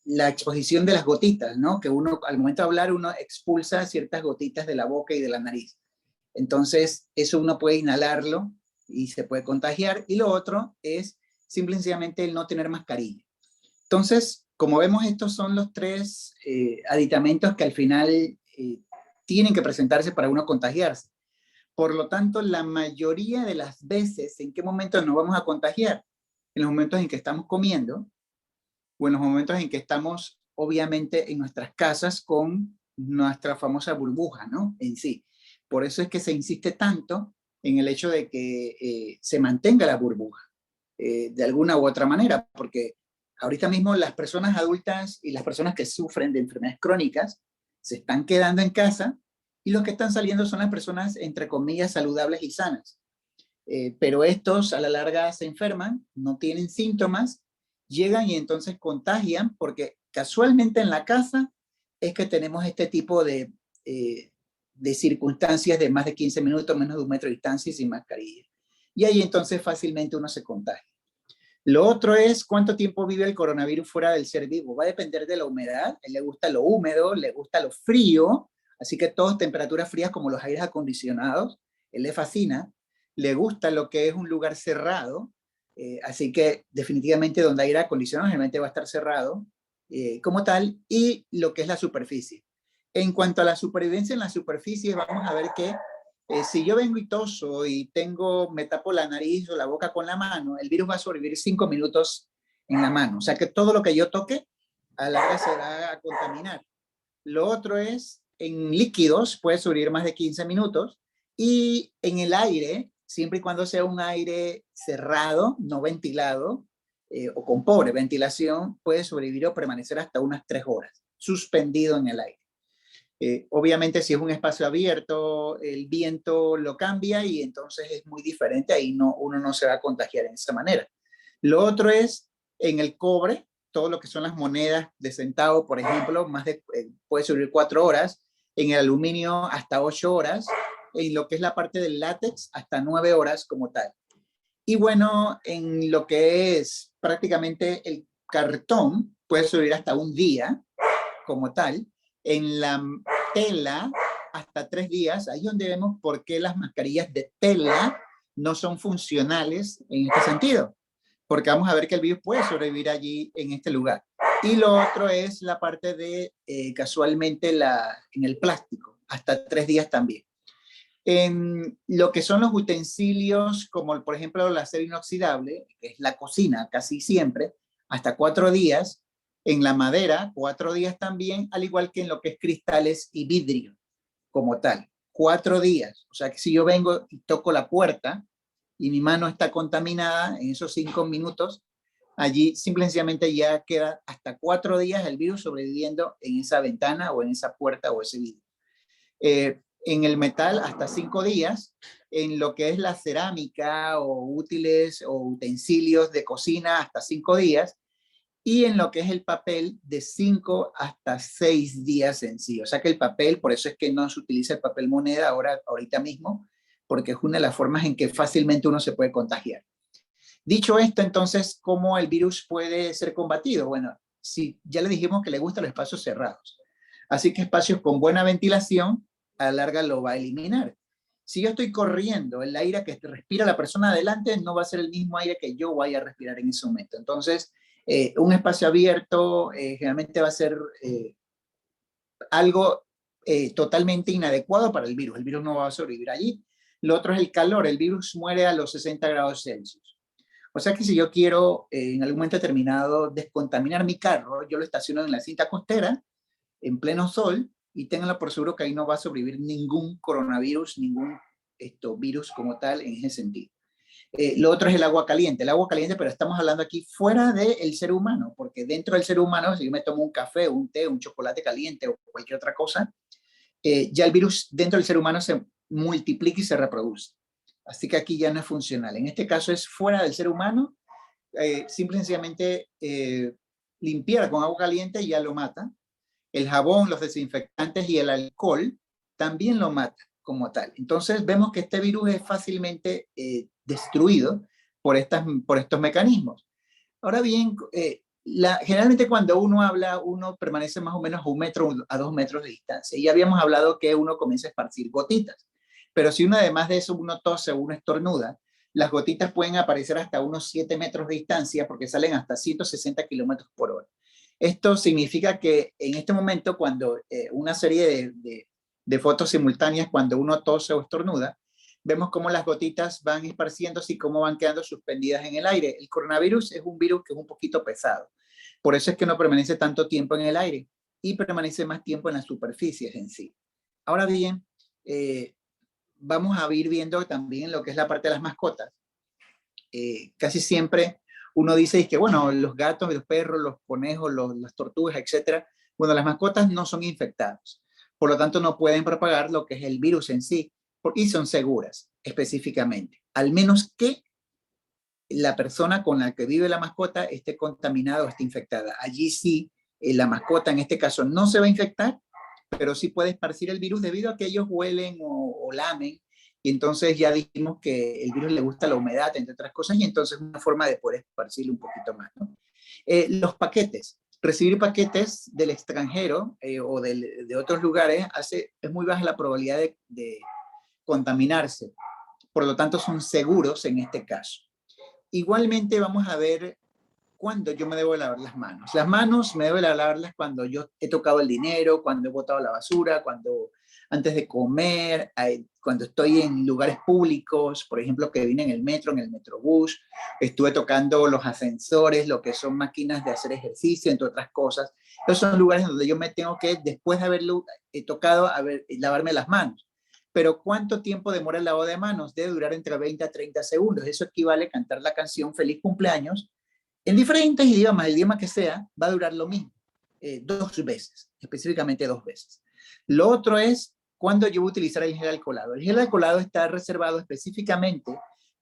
la exposición de las gotitas, ¿no? Que uno, al momento de hablar, uno expulsa ciertas gotitas de la boca y de la nariz. Entonces, eso uno puede inhalarlo y se puede contagiar. Y lo otro es simplemente el no tener mascarilla. Entonces, como vemos, estos son los 3 aditamentos que al final tienen que presentarse para uno contagiarse. Por lo tanto, la mayoría de las veces, ¿en qué momento nos vamos a contagiar? En los momentos en que estamos comiendo, o en los momentos en que estamos, obviamente, en nuestras casas con nuestra famosa burbuja, ¿no? En sí. Por eso es que se insiste tanto en el hecho de que se mantenga la burbuja, de alguna u otra manera, porque ahorita mismo las personas adultas y las personas que sufren de enfermedades crónicas se están quedando en casa y los que están saliendo son las personas, entre comillas, saludables y sanas. Pero estos a la larga se enferman, no tienen síntomas, llegan y entonces contagian, porque casualmente en la casa es que tenemos este tipo de circunstancias de más de 15 minutos, menos de 1 metro de distancia y sin mascarilla. Y ahí entonces fácilmente uno se contagia. Lo otro es cuánto tiempo vive el coronavirus fuera del ser vivo. Va a depender de la humedad. A él le gusta lo húmedo, le gusta lo frío, así que todas temperaturas frías como los aires acondicionados, él le fascina. Le gusta lo que es un lugar cerrado, así que definitivamente donde hay aire acondicionado generalmente va a estar cerrado como tal, y lo que es la superficie. En cuanto a la supervivencia en la superficie, vamos a ver que Si yo vengo y toso y me tapo la nariz o la boca con la mano, el virus va a sobrevivir 5 minutos en la mano. O sea que todo lo que yo toque a la larga se va a contaminar. Lo otro es, en líquidos puede sobrevivir más de 15 minutos y en el aire, siempre y cuando sea un aire cerrado, no ventilado, o con pobre ventilación, puede sobrevivir o permanecer hasta unas 3 horas, suspendido en el aire. Obviamente si es un espacio abierto, el viento lo cambia y entonces es muy diferente, ahí uno no se va a contagiar en esa manera. Lo otro es en el cobre, todo lo que son las monedas de centavo, por ejemplo, puede sobrevivir 4 horas, en el aluminio hasta 8 horas, en lo que es la parte del látex hasta 9 horas como tal. Y bueno, en lo que es prácticamente el cartón, puede sobrevivir hasta un día como tal. En la tela, hasta 3 días. Ahí es donde vemos por qué las mascarillas de tela no son funcionales en este sentido. Porque vamos a ver que el virus puede sobrevivir allí en este lugar. Y lo otro es la parte de, casualmente, en el plástico, hasta 3 días también. En lo que son los utensilios, como por ejemplo el acero inoxidable, que es la cocina casi siempre, hasta 4 días. En la madera, 4 días también, al igual que en lo que es cristales y vidrio, como tal. 4 días. O sea que si yo vengo y toco la puerta y mi mano está contaminada en esos 5 minutos, allí simplemente ya queda hasta 4 días el virus sobreviviendo en esa ventana o en esa puerta o ese vidrio. En el metal hasta 5 días, en lo que es la cerámica o útiles o utensilios de cocina hasta 5 días, y en lo que es el papel de 5 hasta 6 días en sí. O sea que el papel, por eso es que no se utiliza el papel moneda ahorita mismo, porque es una de las formas en que fácilmente uno se puede contagiar. Dicho esto, entonces, ¿cómo el virus puede ser combatido? Bueno, si ya le dijimos que le gustan los espacios cerrados. Así que espacios con buena ventilación, a la larga lo va a eliminar. Si yo estoy corriendo, el aire que respira la persona adelante no va a ser el mismo aire que yo vaya a respirar en ese momento. Entonces, un espacio abierto generalmente va a ser algo totalmente inadecuado para el virus. El virus no va a sobrevivir allí. Lo otro es el calor. El virus muere a los 60 grados Celsius. O sea que si yo quiero en algún momento determinado descontaminar mi carro, yo lo estaciono en la cinta costera, en pleno sol, y ténganlo por seguro que ahí no va a sobrevivir ningún coronavirus, ningún virus como tal en ese sentido. Lo otro es el agua caliente, pero estamos hablando aquí fuera del ser humano, porque dentro del ser humano, si yo me tomo un café, un té, un chocolate caliente o cualquier otra cosa, ya el virus dentro del ser humano se multiplica y se reproduce. Así que aquí ya no es funcional. En este caso es fuera del ser humano, simple y sencillamente limpiar con agua caliente y ya lo mata. El jabón, los desinfectantes y el alcohol también lo matan como tal. Entonces vemos que este virus es fácilmente destruido por estos mecanismos. Ahora bien, generalmente cuando uno habla, uno permanece más o menos a 1 metro a 2 metros de distancia. Y ya habíamos hablado que uno comienza a esparcir gotitas. Pero si uno además de eso, uno tose o uno estornuda, las gotitas pueden aparecer hasta unos 7 metros de distancia porque salen hasta 160 kilómetros por hora. Esto significa que en este momento, cuando una serie de fotos simultáneas, cuando uno tose o estornuda, vemos cómo las gotitas van esparciéndose y cómo van quedando suspendidas en el aire. El coronavirus es un virus que es un poquito pesado. Por eso es que no permanece tanto tiempo en el aire y permanece más tiempo en las superficies en sí. Ahora bien, vamos a ir viendo también lo que es la parte de las mascotas. Casi siempre uno dice que, bueno, los gatos, los perros, los conejos, las tortugas, etcétera, bueno, las mascotas no son infectadas. Por lo tanto, no pueden propagar lo que es el virus en sí y son seguras específicamente, al menos que la persona con la que vive la mascota esté contaminada o esté infectada. Allí sí, la mascota en este caso no se va a infectar, pero sí puede esparcir el virus debido a que ellos huelen o lamen. Y entonces ya dijimos que el virus le gusta la humedad, entre otras cosas, y entonces es una forma de poder esparcirlo un poquito más, ¿no? Los paquetes. Recibir paquetes del extranjero o de otros lugares es muy baja la probabilidad de contaminarse. Por lo tanto, son seguros en este caso. Igualmente vamos a ver cuándo yo me debo lavar las manos. Las manos me debo lavarlas cuando yo he tocado el dinero, cuando he botado la basura, cuando antes de comer, cuando estoy en lugares públicos, por ejemplo, que vine en el metro, en el metrobús, estuve tocando los ascensores, lo que son máquinas de hacer ejercicio, entre otras cosas. Esos son lugares donde yo me tengo que, después de haberlo tocado, lavarme las manos. Pero ¿cuánto tiempo demora el lavado de manos? Debe durar entre 20 a 30 segundos. Eso equivale a cantar la canción Feliz Cumpleaños en diferentes idiomas, el idioma que sea, va a durar lo mismo, 2 veces, específicamente 2 veces. Lo otro es cuando yo voy a utilizar el gel alcoholado. El gel alcoholado está reservado específicamente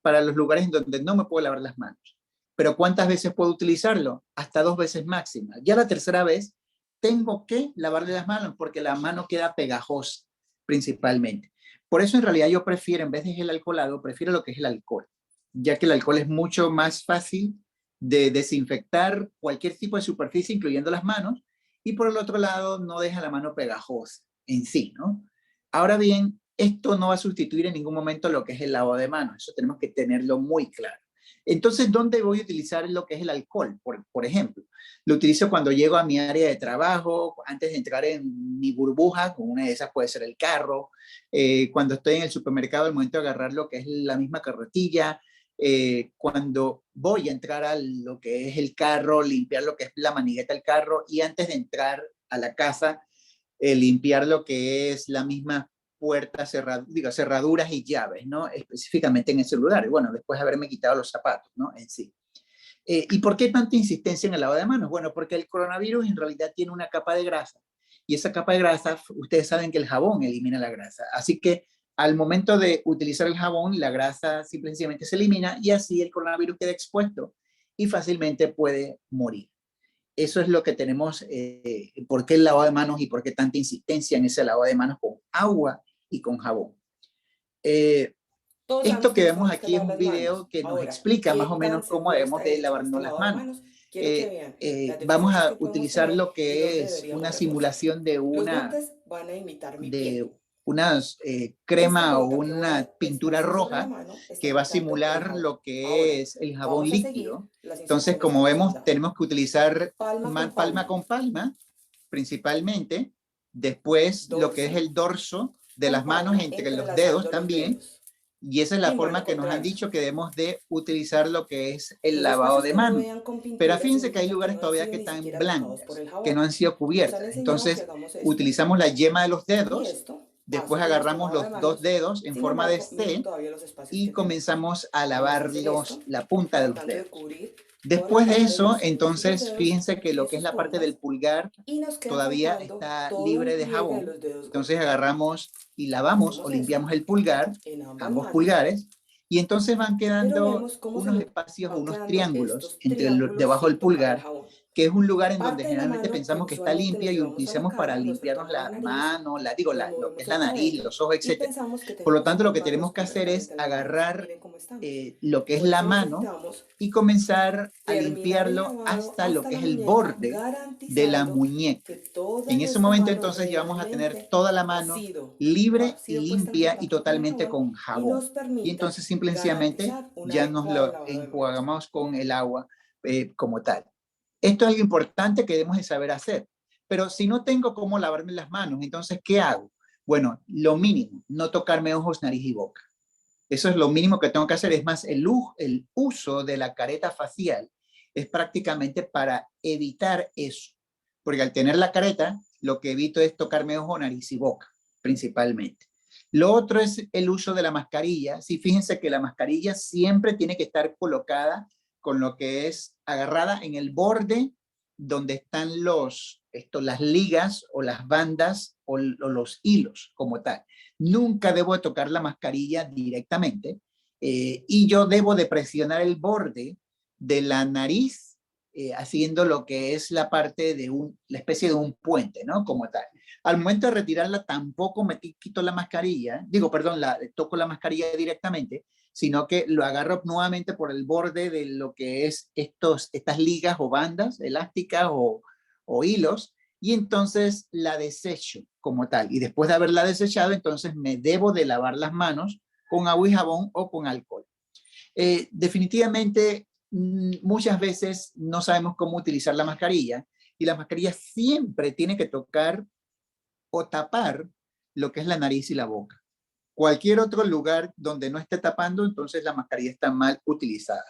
para los lugares en donde no me puedo lavar las manos. Pero ¿cuántas veces puedo utilizarlo? Hasta 2 veces máxima. Ya la tercera vez tengo que lavarle las manos porque la mano queda pegajosa principalmente. Por eso en realidad yo prefiero, en vez de gel alcoholado, prefiero lo que es el alcohol, ya que el alcohol es mucho más fácil de desinfectar cualquier tipo de superficie, incluyendo las manos, y por el otro lado no deja la mano pegajosa en sí, ¿no? Ahora bien, esto no va a sustituir en ningún momento lo que es el lavado de manos, eso tenemos que tenerlo muy claro. Entonces, ¿dónde voy a utilizar lo que es el alcohol? Por ejemplo, lo utilizo cuando llego a mi área de trabajo, antes de entrar en mi burbuja, con una de esas puede ser el carro, cuando estoy en el supermercado, al momento de agarrar lo que es la misma carretilla, cuando voy a entrar a lo que es el carro, limpiar lo que es la manigueta del carro, y antes de entrar a la casa, limpiar lo que es la misma puerta, cerraduras y llaves, ¿no? Específicamente en ese lugar. Y bueno, después de haberme quitado los zapatos, ¿no? En sí. ¿Y por qué tanta insistencia en el lavado de manos? Bueno, porque el coronavirus en realidad tiene una capa de grasa. Y esa capa de grasa, ustedes saben que el jabón elimina la grasa. Así que al momento de utilizar el jabón, la grasa simplemente se elimina y así el coronavirus queda expuesto y fácilmente puede morir. Eso es lo que tenemos, por qué el lavado de manos y por qué tanta insistencia en ese lavado de manos con agua y con jabón. Esto que vemos aquí es un video que nos explica más o menos cómo debemos de lavarnos las manos. Vamos a utilizar lo que es una simulación de una crema o una pintura roja que va a simular lo que es el jabón líquido. Entonces, como vemos, tenemos que utilizar palma con palma, principalmente. Después, lo que es el dorso de las manos entre los dedos también. Y esa es la forma que nos han dicho que debemos de utilizar lo que es el lavado de manos. Pero fíjense que hay lugares todavía que están blancos, que no han sido cubiertas. Entonces, utilizamos la yema de los dedos, después agarramos los 2 dedos en forma de C y comenzamos a lavarlos la punta de los dedos. Después de eso, entonces, fíjense que lo que es la parte del pulgar todavía está libre de jabón. Entonces agarramos y lavamos o limpiamos el pulgar, ambos pulgares, y entonces van quedando unos espacios o unos triángulos debajo del pulgar, que es un lugar en donde generalmente pensamos que está limpia y utilizamos para limpiarnos la mano, lo que es la nariz, los ojos, etc. Por lo tanto, lo que tenemos que hacer es agarrar lo que es la mano y comenzar a limpiarlo hasta lo que es el borde de la muñeca. En ese momento entonces ya vamos a tener toda la mano libre y limpia y totalmente con jabón. Y entonces simplemente ya nos lo enjuagamos con el agua como tal. Esto es algo importante que debemos de saber hacer. Pero si no tengo cómo lavarme las manos, entonces, ¿qué hago? Bueno, lo mínimo, no tocarme ojos, nariz y boca. Eso es lo mínimo que tengo que hacer. Es más, el uso de la careta facial es prácticamente para evitar eso. Porque al tener la careta, lo que evito es tocarme ojo, nariz y boca, principalmente. Lo otro es el uso de la mascarilla. Sí, fíjense que la mascarilla siempre tiene que estar colocada con lo que es agarrada en el borde donde están las ligas o las bandas o los hilos como tal. Nunca debo de tocar la mascarilla directamente y yo debo de presionar el borde de la nariz haciendo lo que es la parte de la especie de un puente, ¿no? Como tal. Al momento de retirarla tampoco me quito la mascarilla, toco la mascarilla directamente, sino que lo agarro nuevamente por el borde de lo que es estas ligas o bandas elásticas o hilos, y entonces la desecho como tal. Y después de haberla desechado, entonces me debo de lavar las manos con agua y jabón o con alcohol. Definitivamente, muchas veces no sabemos cómo utilizar la mascarilla, y la mascarilla siempre tiene que tocar o tapar lo que es la nariz y la boca. Cualquier otro lugar donde no esté tapando, entonces la mascarilla está mal utilizada.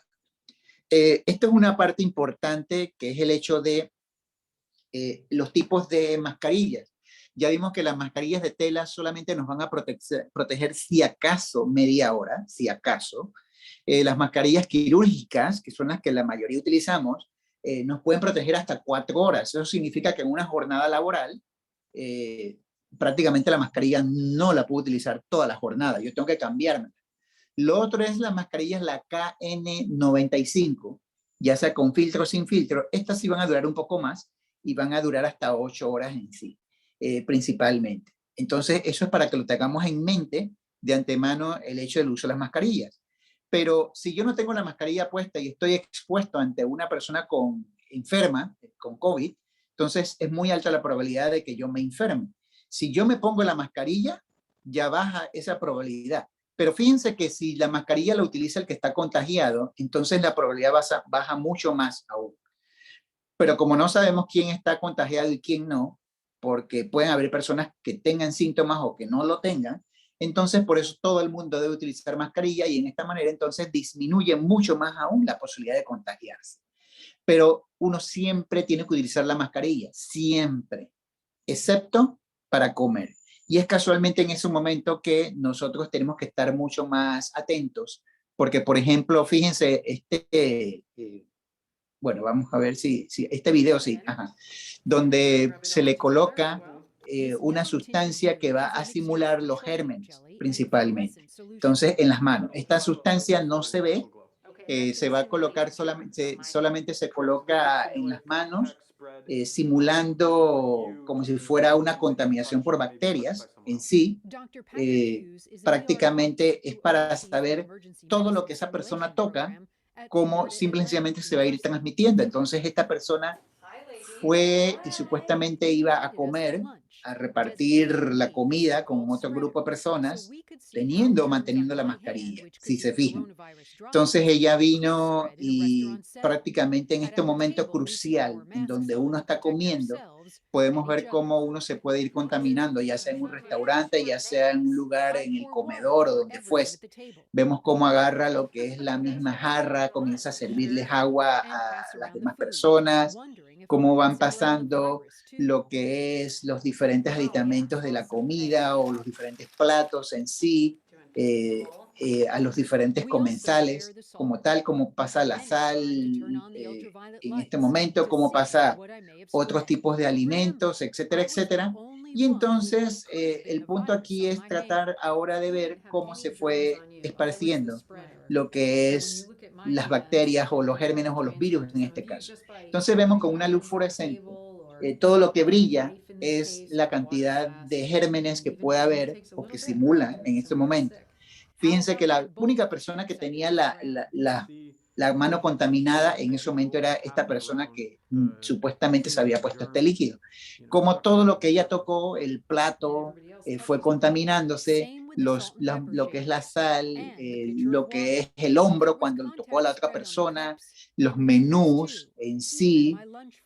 Esto es una parte importante, que es el hecho de los tipos de mascarillas. Ya vimos que las mascarillas de tela solamente nos van a proteger si acaso media hora, si acaso. Las mascarillas quirúrgicas, que son las que la mayoría utilizamos, nos pueden proteger hasta 4 horas. Eso significa que en una jornada laboral, prácticamente la mascarilla no la puedo utilizar toda la jornada. Yo tengo que cambiarme. Lo otro es las mascarillas, la KN95, ya sea con filtro o sin filtro. Estas sí van a durar un poco más y van a durar hasta 8 horas en sí, principalmente. Entonces, eso es para que lo tengamos en mente de antemano, el hecho del uso de las mascarillas. Pero si yo no tengo la mascarilla puesta y estoy expuesto ante una persona enferma, con COVID, entonces es muy alta la probabilidad de que yo me enferme. Si yo me pongo la mascarilla, ya baja esa probabilidad. Pero fíjense que si la mascarilla la utiliza el que está contagiado, entonces la probabilidad baja mucho más aún. Pero como no sabemos quién está contagiado y quién no, porque pueden haber personas que tengan síntomas o que no lo tengan, entonces por eso todo el mundo debe utilizar mascarilla y en esta manera entonces disminuye mucho más aún la posibilidad de contagiarse. Pero uno siempre tiene que utilizar la mascarilla, siempre, excepto para comer. Y es casualmente en ese momento que nosotros tenemos que estar mucho más atentos, porque por ejemplo, fíjense, bueno, vamos a ver si este video sí, donde se le coloca una sustancia que va a simular los gérmenes principalmente. Entonces, en las manos. Esta sustancia no se ve, se va a colocar solamente se coloca en las manos, simulando como si fuera una contaminación por bacterias en sí. Prácticamente es para saber todo lo que esa persona toca, cómo simplemente se va a ir transmitiendo. Entonces esta persona fue y supuestamente iba a comer, a repartir la comida con otro grupo de personas, manteniendo la mascarilla, si se fijan. Entonces ella vino y prácticamente en este momento crucial, en donde uno está comiendo, podemos ver cómo uno se puede ir contaminando, ya sea en un restaurante, ya sea en un lugar, en el comedor o donde fuese. Vemos cómo agarra lo que es la misma jarra, comienza a servirles agua a las demás personas, cómo van pasando lo que es los diferentes aditamentos de la comida o los diferentes platos en sí, a los diferentes comensales, como tal, cómo pasa la sal en este momento, cómo pasa otros tipos de alimentos, etcétera, etcétera. Y entonces el punto aquí es tratar ahora de ver cómo se fue esparciendo lo que es las bacterias o los gérmenes o los virus en este caso. Entonces vemos con una luz fluorescente, todo lo que brilla es la cantidad de gérmenes que puede haber o que simula en este momento. Fíjense que la única persona que tenía la mano contaminada en ese momento era esta persona que supuestamente se había puesto este líquido. Como todo lo que ella tocó, el plato fue contaminándose, lo que es la sal, lo que es el hombro cuando lo tocó a la otra persona, los menús en sí,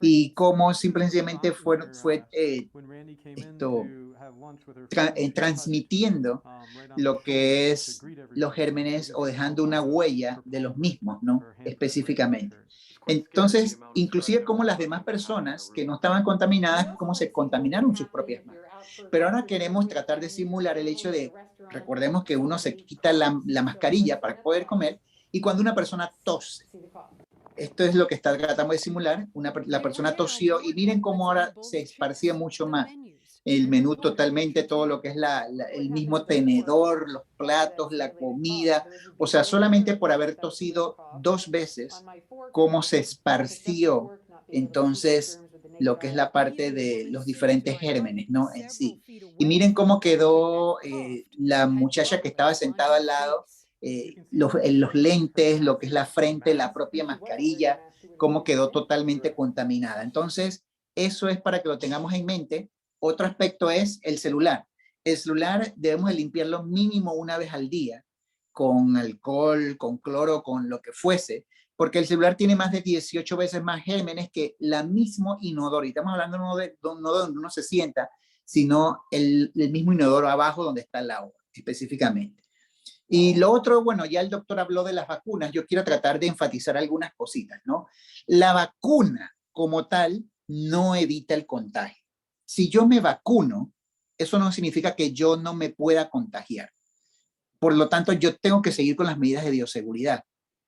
y cómo simplemente fue transmitiendo lo que es los gérmenes o dejando una huella de los mismos, ¿no? Específicamente. Entonces, inclusive como las demás personas que no estaban contaminadas, cómo se contaminaron sus propias manos. Pero ahora queremos tratar de simular el hecho de, recordemos que uno se quita la mascarilla para poder comer y cuando una persona tose, esto es lo que tratamos de simular, la persona tosió y miren cómo ahora se esparcía mucho más el menú totalmente, todo lo que es el mismo tenedor, los platos, la comida, o sea, solamente por haber tosido 2 veces, cómo se esparció entonces lo que es la parte de los diferentes gérmenes, ¿no? En sí. Y miren cómo quedó la muchacha que estaba sentada al lado, los lentes, lo que es la frente, la propia mascarilla, cómo quedó totalmente contaminada. Entonces, eso es para que lo tengamos en mente. Otro aspecto es el celular. El celular debemos de limpiarlo mínimo 1 vez al día, con alcohol, con cloro, con lo que fuese, porque el celular tiene más de 18 veces más gérmenes que la misma inodoro. Y estamos hablando no de donde uno se sienta, sino el mismo inodoro abajo donde está el agua, específicamente. Y lo otro, bueno, ya el doctor habló de las vacunas, yo quiero tratar de enfatizar algunas cositas, ¿no? La vacuna como tal no evita el contagio. Si yo me vacuno, eso no significa que yo no me pueda contagiar. Por lo tanto, yo tengo que seguir con las medidas de bioseguridad.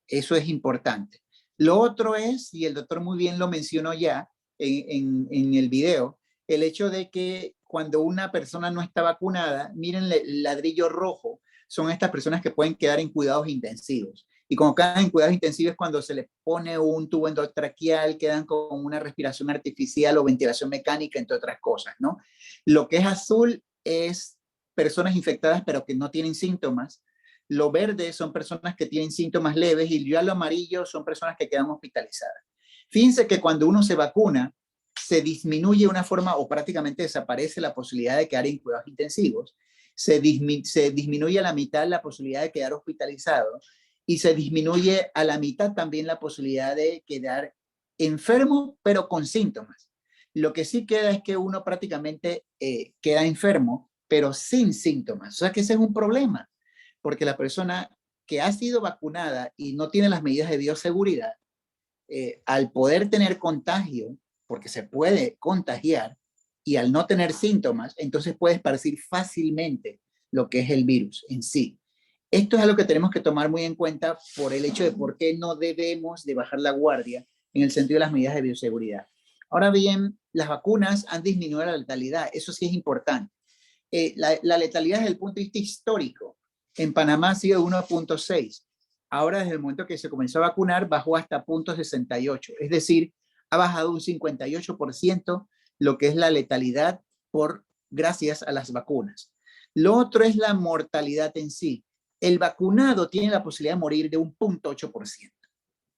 Eso es importante. Lo otro es, y el doctor muy bien lo mencionó ya en el video, el hecho de que cuando una persona no está vacunada, miren el ladrillo rojo, son estas personas que pueden quedar en cuidados intensivos. Y como quedan en cuidados intensivos cuando se les pone un tubo endotraqueal, quedan con una respiración artificial o ventilación mecánica, entre otras cosas, ¿no? Lo que es azul es personas infectadas pero que no tienen síntomas. Lo verde son personas que tienen síntomas leves y ya lo amarillo son personas que quedan hospitalizadas. Fíjense que cuando uno se vacuna, se disminuye una forma o prácticamente desaparece la posibilidad de quedar en cuidados intensivos, se disminuye a la mitad la posibilidad de quedar hospitalizado y se disminuye a la mitad también la posibilidad de quedar enfermo pero con síntomas. Lo que sí queda es que uno prácticamente queda enfermo pero sin síntomas. O sea que ese es un problema, porque la persona que ha sido vacunada y no tiene las medidas de bioseguridad, al poder tener contagio, porque se puede contagiar, y al no tener síntomas, entonces puede esparcir fácilmente lo que es el virus en sí. Esto es algo que tenemos que tomar muy en cuenta por el hecho de por qué no debemos de bajar la guardia en el sentido de las medidas de bioseguridad. Ahora bien, las vacunas han disminuido la letalidad, eso sí es importante. La letalidad desde el punto de vista histórico, en Panamá ha sido 1.6. Ahora, desde el momento que se comenzó a vacunar, bajó hasta 0.68. Es decir, ha bajado un 58% lo que es la letalidad gracias a las vacunas. Lo otro es la mortalidad en sí. El vacunado tiene la posibilidad de morir de un 0.8%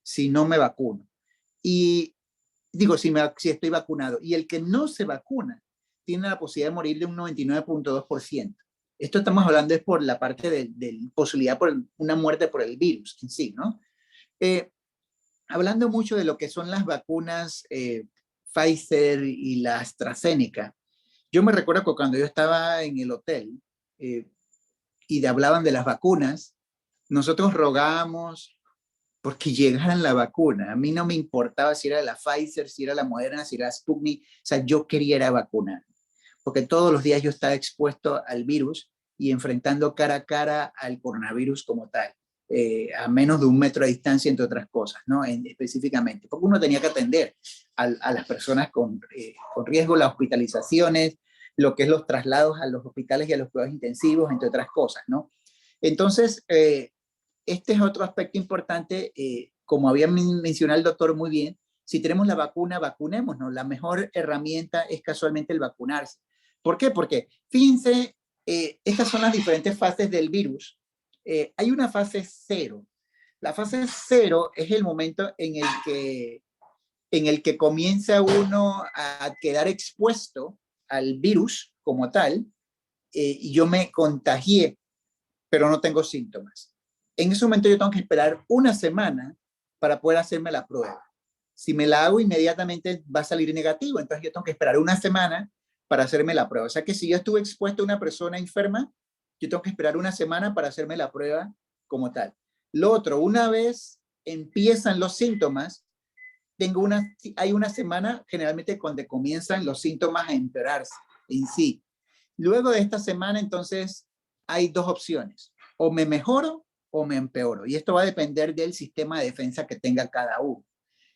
si no me vacuno. Y digo, si estoy vacunado. Y el que no se vacuna tiene la posibilidad de morir de un 99.2%. Esto estamos hablando es por la parte de posibilidad por una muerte por el virus en sí, ¿no? Hablando mucho de lo que son las vacunas Pfizer y la AstraZeneca, yo me recuerdo que cuando yo estaba en el hotel y hablaban de las vacunas, nosotros rogábamos porque llegaran la vacuna. A mí no me importaba si era la Pfizer, si era la Moderna, si era la Sputnik. O sea, yo quería ir a vacunar, porque todos los días yo estaba expuesto al virus y enfrentando cara a cara al coronavirus como tal, a menos de 1 metro de distancia, entre otras cosas, ¿no? Específicamente, porque uno tenía que atender a las personas con riesgo, las hospitalizaciones, lo que es los traslados a los hospitales y a los cuidados intensivos, entre otras cosas, ¿no? Entonces, este es otro aspecto importante, como había mencionado el doctor muy bien, si tenemos la vacuna, vacunémonos. La mejor herramienta es casualmente el vacunarse. ¿Por qué? Porque, fíjense, estas son las diferentes fases del virus. Hay una fase 0. La fase 0 es el momento en el que comienza uno a quedar expuesto al virus como tal, y yo me contagié, pero no tengo síntomas. En ese momento yo tengo que esperar 1 semana para poder hacerme la prueba. Si me la hago inmediatamente va a salir negativo, entonces yo tengo que esperar 1 semana para hacerme la prueba. O sea que si yo estuve expuesto a una persona enferma, yo tengo que esperar 1 semana para hacerme la prueba como tal. Lo otro, una vez empiezan los síntomas, hay 1 semana generalmente cuando comienzan los síntomas a empeorarse en sí. Luego de esta semana, entonces, hay 2 opciones. O me mejoro o me empeoro. Y esto va a depender del sistema de defensa que tenga cada uno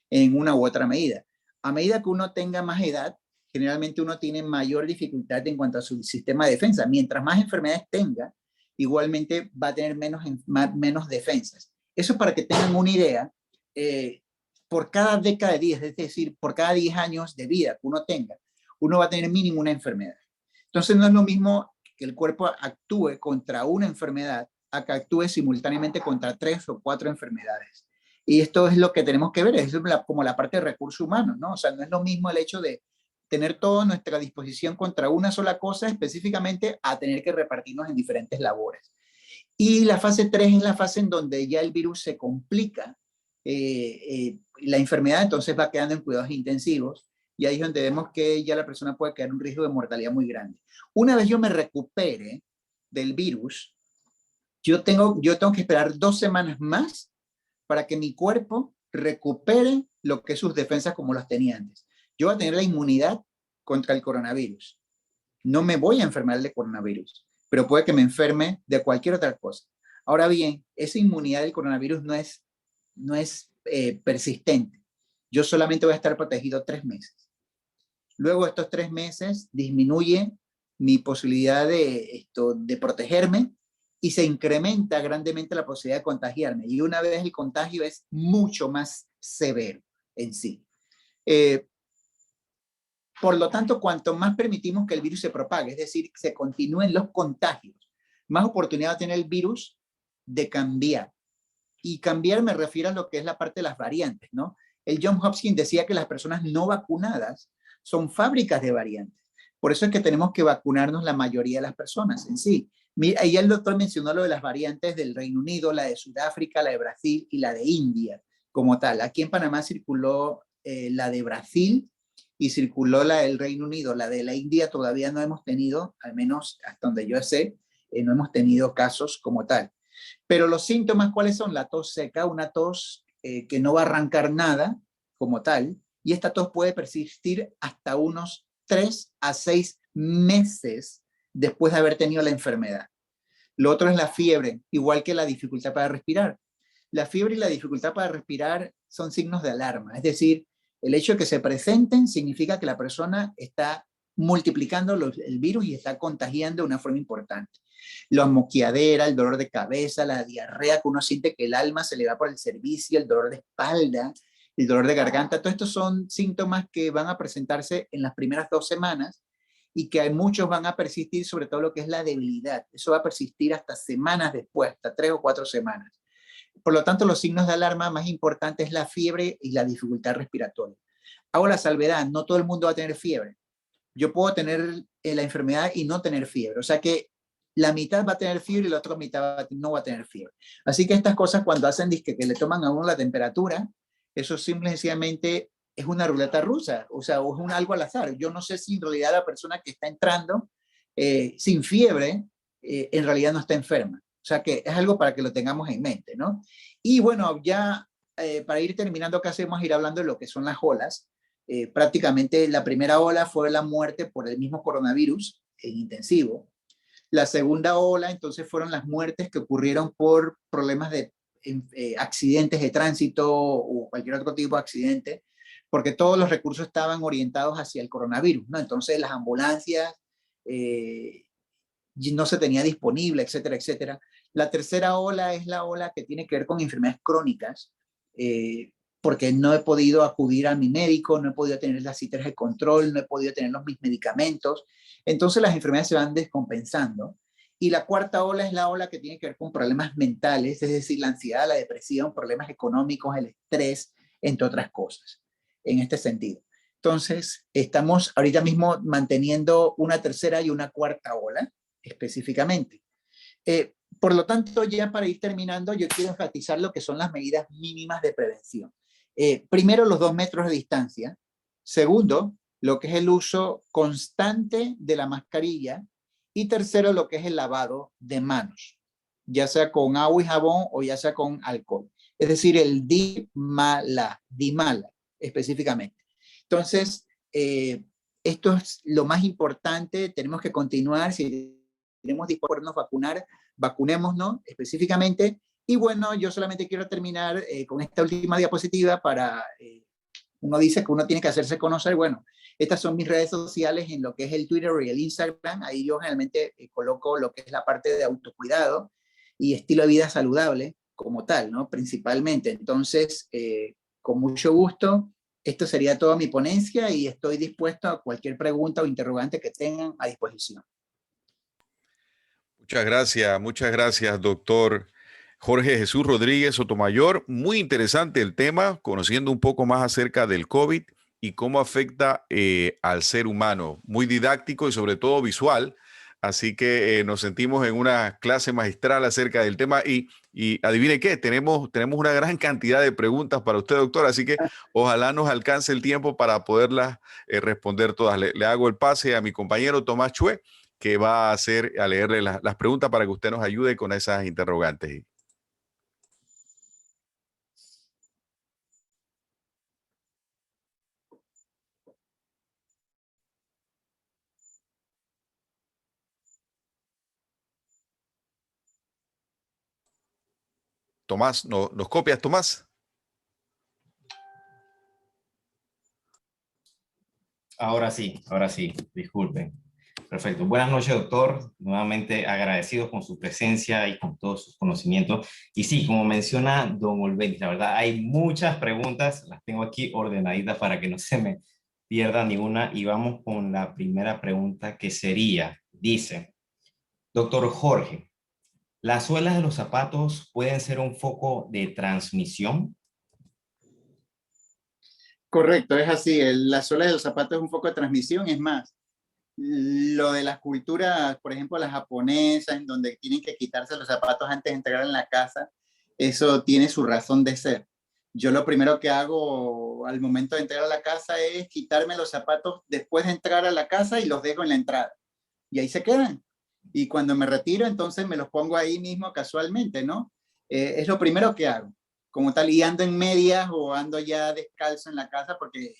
en una u otra medida. A medida que uno tenga más edad, generalmente uno tiene mayor dificultad en cuanto a su sistema de defensa. Mientras más enfermedades tenga, igualmente va a tener menos defensas. Eso es para que tengan una idea. Por cada década de vida, es decir, por cada 10 años de vida que uno tenga, uno va a tener mínimo una enfermedad. Entonces no es lo mismo que el cuerpo actúe contra una enfermedad a que actúe simultáneamente contra 3 o 4 enfermedades. Y esto es lo que tenemos que ver, es como la parte de recursos humanos, ¿no? O sea, no es lo mismo el hecho de tener todo a nuestra disposición contra una sola cosa específicamente a tener que repartirnos en diferentes labores. Y la fase 3 es la fase en donde ya el virus se complica, la enfermedad entonces va quedando en cuidados intensivos y ahí es donde vemos que ya la persona puede quedar en un riesgo de mortalidad muy grande. Una vez yo me recupere del virus, yo tengo que esperar 2 semanas más para que mi cuerpo recupere lo que es sus defensas como las tenía antes. Yo voy a tener la inmunidad contra el coronavirus. No me voy a enfermar de coronavirus, pero puede que me enferme de cualquier otra cosa. Ahora bien, esa inmunidad del coronavirus no es persistente. Yo solamente voy a estar protegido 3 meses. Luego de estos 3 meses disminuye mi posibilidad de protegerme y se incrementa grandemente la posibilidad de contagiarme. Y una vez el contagio es mucho más severo en sí. Por lo tanto, cuanto más permitimos que el virus se propague, es decir, que se continúen los contagios, más oportunidad va a tener el virus de cambiar. Y cambiar me refiero a lo que es la parte de las variantes, ¿no? El Johns Hopkins decía que las personas no vacunadas son fábricas de variantes. Por eso es que tenemos que vacunarnos la mayoría de las personas en sí. Mira, ahí el doctor mencionó lo de las variantes del Reino Unido, la de Sudáfrica, la de Brasil y la de India como tal. Aquí en Panamá circuló la de Brasil y circuló la del Reino Unido. La de la India todavía no hemos tenido, al menos hasta donde yo sé, no hemos tenido casos como tal. Pero los síntomas, ¿cuáles son? La tos seca, una tos que no va a arrancar nada como tal, y esta tos puede persistir hasta unos 3 a 6 meses después de haber tenido la enfermedad. Lo otro es la fiebre, igual que la dificultad para respirar. La fiebre y la dificultad para respirar son signos de alarma, es decir, el hecho de que se presenten significa que la persona está multiplicando el virus y está contagiando de una forma importante. La moqueadera, el dolor de cabeza, la diarrea, que uno siente que el alma se le va por el servicio, el dolor de espalda, el dolor de garganta, todos estos son síntomas que van a presentarse en las primeras 2 semanas y que muchos van a persistir, sobre todo lo que es la debilidad. Eso va a persistir hasta semanas después, hasta 3 o 4 semanas. Por lo tanto, los signos de alarma más importantes es la fiebre y la dificultad respiratoria. Hago la salvedad, no todo el mundo va a tener fiebre. Yo puedo tener la enfermedad y no tener fiebre. O sea que la mitad va a tener fiebre y la otra mitad no va a tener fiebre. Así que estas cosas cuando hacen que le toman a uno la temperatura, eso simple y sencillamente es una ruleta rusa, o sea, o es algo al azar. Yo no sé si en realidad la persona que está entrando sin fiebre, en realidad no está enferma. O sea que es algo para que lo tengamos en mente, ¿no? Y bueno, ya para ir terminando, acá vamos a ir hablando de lo que son las olas. Prácticamente la primera ola fue la muerte por el mismo coronavirus en intensivo. La segunda ola, entonces, fueron las muertes que ocurrieron por problemas de accidentes de tránsito o cualquier otro tipo de accidente, porque todos los recursos estaban orientados hacia el coronavirus, ¿no? Entonces las ambulancias no se tenía disponible, etcétera, etcétera. La tercera ola es la ola que tiene que ver con enfermedades crónicas, porque no he podido acudir a mi médico, no he podido tener las citas de control, no he podido tener mis medicamentos. Entonces las enfermedades se van descompensando. Y la cuarta ola es la ola que tiene que ver con problemas mentales, es decir, la ansiedad, la depresión, problemas económicos, el estrés, entre otras cosas, en este sentido. Entonces, estamos ahorita mismo manteniendo una tercera y una cuarta ola, específicamente. Por lo tanto, ya para ir terminando, yo quiero enfatizar lo que son las medidas mínimas de prevención. Primero, los 2 metros de distancia. Segundo, lo que es el uso constante de la mascarilla. Y tercero, lo que es el lavado de manos, ya sea con agua y jabón o ya sea con alcohol. Es decir, el DIMALA específicamente. Entonces, esto es lo más importante. Tenemos que continuar. Si tenemos dispuestos a vacunar, vacunémonos específicamente. Y bueno, yo solamente quiero terminar con esta última diapositiva para... uno dice que uno tiene que hacerse conocer. Bueno, estas son mis redes sociales en lo que es el Twitter y el Instagram. Ahí yo generalmente coloco lo que es la parte de autocuidado y estilo de vida saludable como tal, ¿no? Principalmente. Entonces, con mucho gusto, esto sería toda mi ponencia y estoy dispuesto a cualquier pregunta o interrogante que tengan a disposición. Muchas gracias, doctor Jorge Jesús Rodríguez Sotomayor. Muy interesante el tema, conociendo un poco más acerca del COVID y cómo afecta al ser humano. Muy didáctico y sobre todo visual. Así que nos sentimos en una clase magistral acerca del tema y Y adivine qué, tenemos una gran cantidad de preguntas para usted, doctor, así que ojalá nos alcance el tiempo para poderlas responder todas. Le hago el pase a mi compañero Tomás Chue, que va a leerle las preguntas para que usted nos ayude con esas interrogantes. Tomás, ¿nos copias, Tomás? Ahora sí, disculpen. Perfecto. Buenas noches, doctor. Nuevamente agradecidos con su presencia y con todos sus conocimientos. Y sí, como menciona don Olvenis, la verdad hay muchas preguntas, las tengo aquí ordenaditas para que no se me pierda ninguna. Y vamos con la primera pregunta que sería, dice, doctor Jorge, ¿las suelas de los zapatos pueden ser un foco de transmisión? Correcto, es así. La suela de los zapatos es un foco de transmisión. Es más, lo de las culturas, por ejemplo, las japonesas, en donde tienen que quitarse los zapatos antes de entrar en la casa, eso tiene su razón de ser. Yo lo primero que hago al momento de entrar a la casa es quitarme los zapatos después de entrar a la casa y los dejo en la entrada. Y ahí se quedan. Y cuando me retiro, entonces me los pongo ahí mismo casualmente, ¿no? Es lo primero que hago. Como tal, y ando en medias o ando ya descalzo en la casa porque,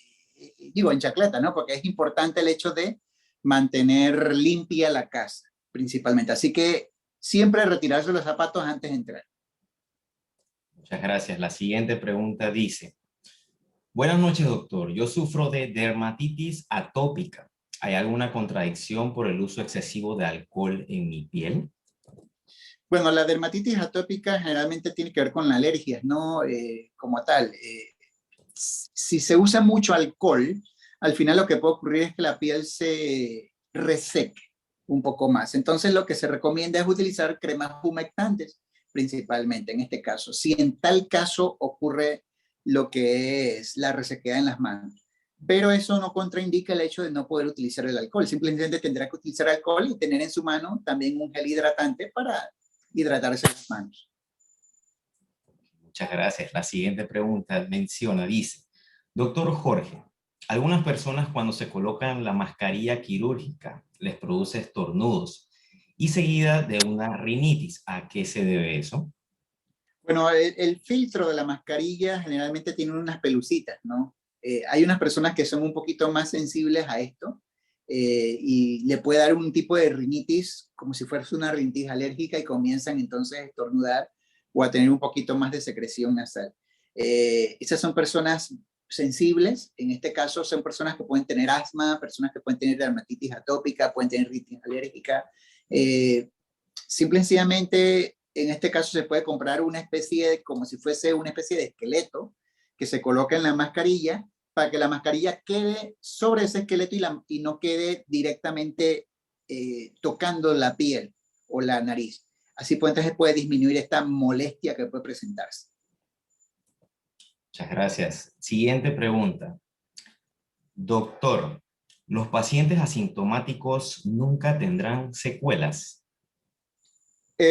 digo, en chancleta, ¿no? Porque es importante el hecho de mantener limpia la casa, principalmente. Así que siempre retirarse los zapatos antes de entrar. Muchas gracias. La siguiente pregunta dice, buenas noches, doctor. Yo sufro de dermatitis atópica. ¿Hay alguna contradicción por el uso excesivo de alcohol en mi piel? Bueno, la dermatitis atópica generalmente tiene que ver con alergias, ¿no? Como tal. Si se usa mucho alcohol, al final lo que puede ocurrir es que la piel se reseque un poco más. Entonces lo que se recomienda es utilizar cremas humectantes, principalmente en este caso. Si en tal caso ocurre lo que es la resequedad en las manos. Pero eso no contraindica el hecho de no poder utilizar el alcohol. Simplemente tendrá que utilizar alcohol y tener en su mano también un gel hidratante para hidratarse las manos. Muchas gracias. La siguiente pregunta dice, doctor Jorge, algunas personas cuando se colocan la mascarilla quirúrgica les produce estornudos y seguida de una rinitis. ¿A qué se debe eso? Bueno, el filtro de la mascarilla generalmente tiene unas pelucitas, ¿no? Hay unas personas que son un poquito más sensibles a esto y le puede dar un tipo de rinitis como si fuese una rinitis alérgica y comienzan entonces a estornudar o a tener un poquito más de secreción nasal. Esas son personas sensibles, en este caso son personas que pueden tener asma, personas que pueden tener dermatitis atópica, pueden tener rinitis alérgica. Simple y sencillamente, en este caso se puede comprar una especie de, como si fuese una especie de esqueleto que se coloca en la mascarilla para que la mascarilla quede sobre ese esqueleto y no quede directamente tocando la piel o la nariz. Así pues, entonces puede disminuir esta molestia que puede presentarse. Muchas gracias. Siguiente pregunta. Doctor, ¿los pacientes asintomáticos nunca tendrán secuelas?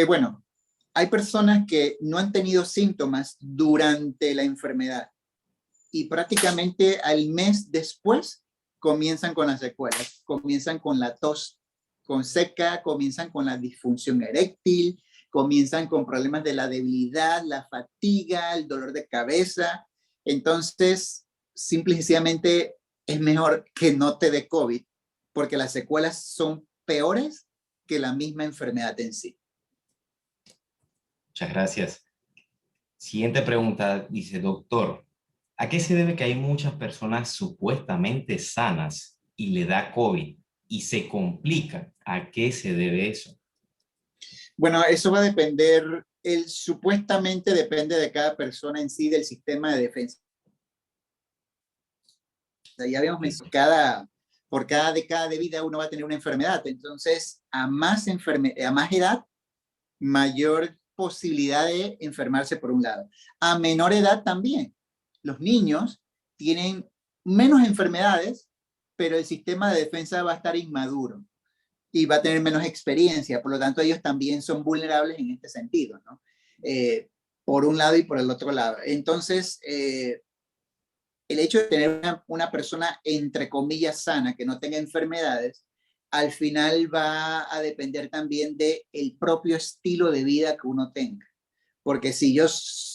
Bueno, hay personas que no han tenido síntomas durante la enfermedad y prácticamente al mes después comienzan con las secuelas, comienzan con la tos con seca, comienzan con la disfunción eréctil, comienzan con problemas de la debilidad, la fatiga, el dolor de cabeza. Entonces, simple y sencillamente es mejor que no te dé COVID, porque las secuelas son peores que la misma enfermedad en sí. Muchas gracias. Siguiente pregunta, dice, doctor, ¿a qué se debe que hay muchas personas supuestamente sanas y le da COVID y se complica? ¿A qué se debe eso? Bueno, eso va a depender, supuestamente depende de cada persona en sí, del sistema de defensa. Ya habíamos mencionado, por cada década de vida uno va a tener una enfermedad. Entonces, a más edad, mayor posibilidad de enfermarse por un lado. A menor edad también. Los niños tienen menos enfermedades, pero el sistema de defensa va a estar inmaduro y va a tener menos experiencia, por lo tanto ellos también son vulnerables en este sentido, ¿no? por un lado y por el otro lado. Entonces, el hecho de tener una persona, entre comillas, sana, que no tenga enfermedades, al final va a depender también del propio estilo de vida que uno tenga. Porque si yo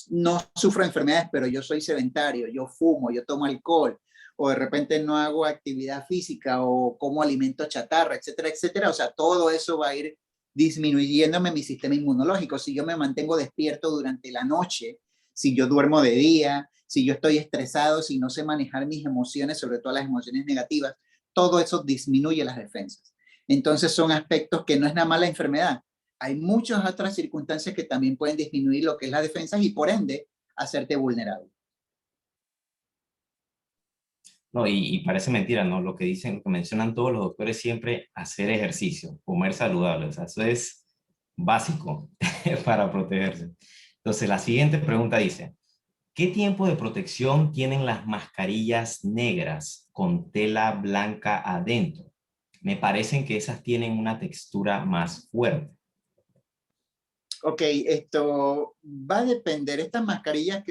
no sufro enfermedades, pero yo soy sedentario, yo fumo, yo tomo alcohol, o de repente no hago actividad física, o como alimento chatarra, etcétera, etcétera, o sea, todo eso va a ir disminuyéndome mi sistema inmunológico. Si yo me mantengo despierto durante la noche, si yo duermo de día, si yo estoy estresado, si no sé manejar mis emociones, sobre todo las emociones negativas, todo eso disminuye las defensas. Entonces son aspectos que no es nada más la enfermedad. Hay muchas otras circunstancias que también pueden disminuir lo que es la defensa y por ende hacerte vulnerable. No, y parece mentira, ¿no? Lo que dicen, lo que mencionan todos los doctores siempre, hacer ejercicio, comer saludable, o sea, eso es básico para protegerse. Entonces, la siguiente pregunta dice, ¿qué tiempo de protección tienen las mascarillas negras con tela blanca adentro? Me parecen que esas tienen una textura más fuerte. Ok, esto va a depender. Estas mascarillas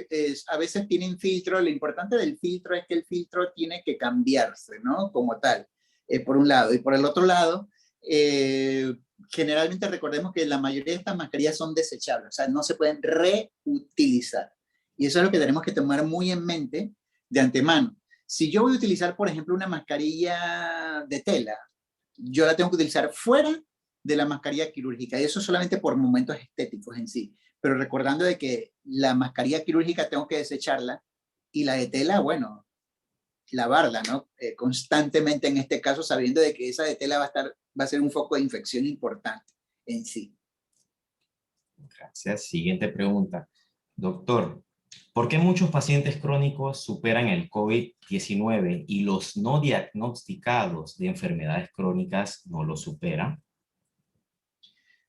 a veces tienen filtro. Lo importante del filtro es que el filtro tiene que cambiarse, ¿no? Como tal, por un lado. Y por el otro lado, generalmente recordemos que la mayoría de estas mascarillas son desechables, o sea, no se pueden reutilizar. Y eso es lo que tenemos que tomar muy en mente de antemano. Si yo voy a utilizar, por ejemplo, una mascarilla de tela, yo la tengo que utilizar fuera de la mascarilla quirúrgica, y eso solamente por momentos estéticos en sí, pero recordando de que la mascarilla quirúrgica tengo que desecharla y la de tela, bueno, lavarla, ¿no? Constantemente en este caso, sabiendo de que esa de tela va a ser un foco de infección importante en sí. Gracias. Siguiente pregunta. Doctor, ¿por qué muchos pacientes crónicos superan el COVID-19 y los no diagnosticados de enfermedades crónicas no lo superan?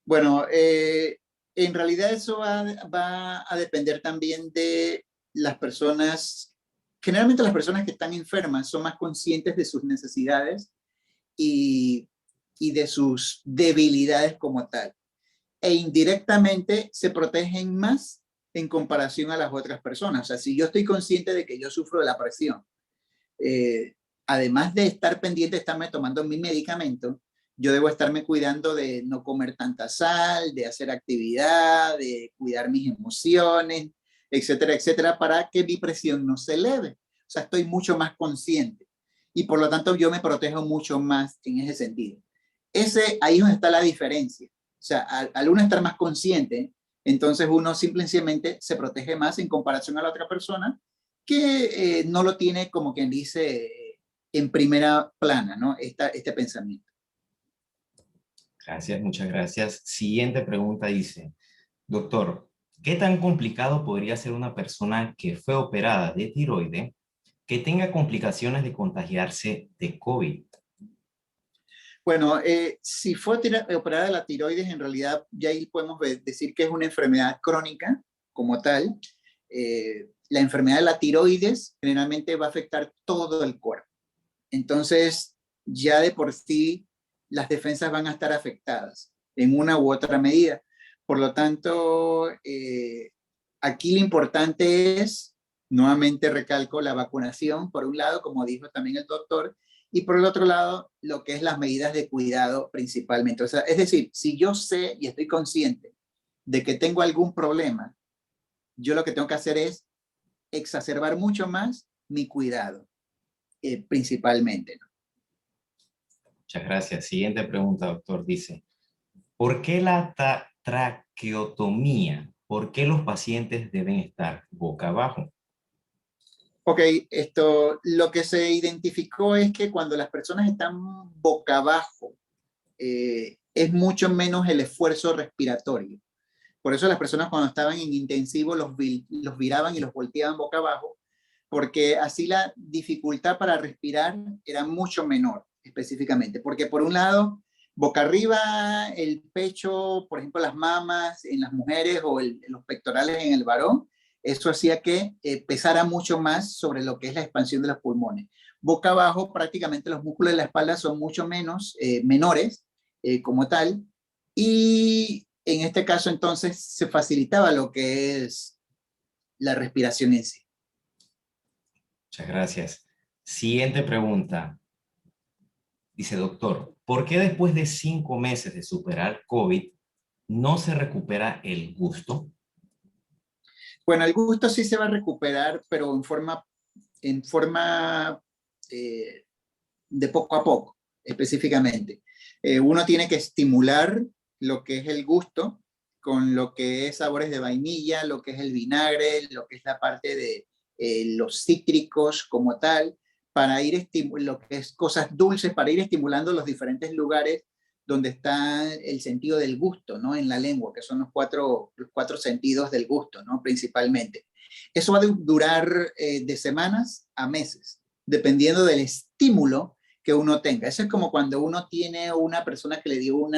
Bueno, en realidad eso va a depender también de las personas. Generalmente las personas que están enfermas son más conscientes de sus necesidades y de sus debilidades como tal. E indirectamente se protegen más en comparación a las otras personas. O sea, si yo estoy consciente de que yo sufro de la presión, además de estar pendiente de estarme tomando mi medicamento, yo debo estarme cuidando de no comer tanta sal, de hacer actividad, de cuidar mis emociones, etcétera, etcétera, para que mi presión no se eleve. O sea, estoy mucho más consciente y por lo tanto yo me protejo mucho más en ese sentido. Ahí es donde está la diferencia. O sea, al uno estar más consciente, entonces uno simplemente se protege más en comparación a la otra persona que no lo tiene, como quien dice, en primera plana, ¿no? Este pensamiento. Gracias, muchas gracias. Siguiente pregunta dice, doctor, ¿qué tan complicado podría ser una persona que fue operada de tiroides que tenga complicaciones de contagiarse de COVID? Bueno, si fue operada de la tiroides, en realidad ya ahí podemos decir que es una enfermedad crónica como tal. La enfermedad de la tiroides generalmente va a afectar todo el cuerpo. Entonces, ya de por sí, las defensas van a estar afectadas en una u otra medida. Por lo tanto, aquí lo importante es, nuevamente recalco, la vacunación, por un lado, como dijo también el doctor, y por el otro lado, lo que es las medidas de cuidado principalmente. O sea, es decir, si yo sé y estoy consciente de que tengo algún problema, yo lo que tengo que hacer es exacerbar mucho más mi cuidado, principalmente, ¿no? Muchas gracias. Siguiente pregunta, doctor. Dice, ¿por qué la traqueotomía? ¿Por qué los pacientes deben estar boca abajo? Ok, lo que se identificó es que cuando las personas están boca abajo, es mucho menos el esfuerzo respiratorio. Por eso las personas cuando estaban en intensivo los viraban y los volteaban boca abajo, porque así la dificultad para respirar era mucho menor, específicamente. Porque por un lado, boca arriba, el pecho, por ejemplo, las mamas en las mujeres o los pectorales en el varón, eso hacía que pesara mucho más sobre lo que es la expansión de los pulmones. Boca abajo, prácticamente los músculos de la espalda son mucho menores como tal, y en este caso entonces se facilitaba lo que es la respiración en sí. Muchas gracias. Siguiente pregunta. Dice, doctor, ¿por qué después de 5 meses de superar COVID no se recupera el gusto? Bueno, el gusto sí se va a recuperar, pero en forma de poco a poco, específicamente. Uno tiene que estimular lo que es el gusto con lo que es sabores de vainilla, lo que es el vinagre, lo que es la parte de los cítricos como tal, para ir lo que es cosas dulces, para ir estimulando los diferentes lugares donde está el sentido del gusto, ¿no? En la lengua, que son los cuatro sentidos del gusto, ¿no? Principalmente. Eso va a durar de semanas a meses, dependiendo del estímulo que uno tenga. Eso es como cuando uno tiene una persona que le dio un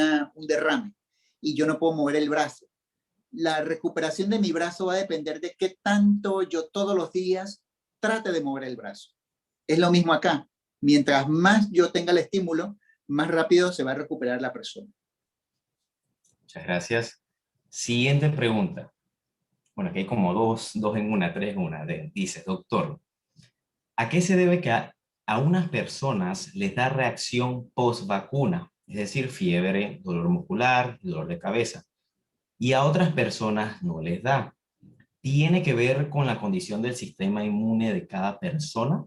derrame y yo no puedo mover el brazo. La recuperación de mi brazo va a depender de qué tanto yo todos los días trate de mover el brazo. Es lo mismo acá. Mientras más yo tenga el estímulo, más rápido se va a recuperar la persona. Muchas gracias. Siguiente pregunta. Bueno, aquí hay como dos en una, tres en una. Dice, doctor, ¿a qué se debe que a unas personas les da reacción post vacuna? Es decir, fiebre, dolor muscular, dolor de cabeza. Y a otras personas no les da. ¿Tiene que ver con la condición del sistema inmune de cada persona?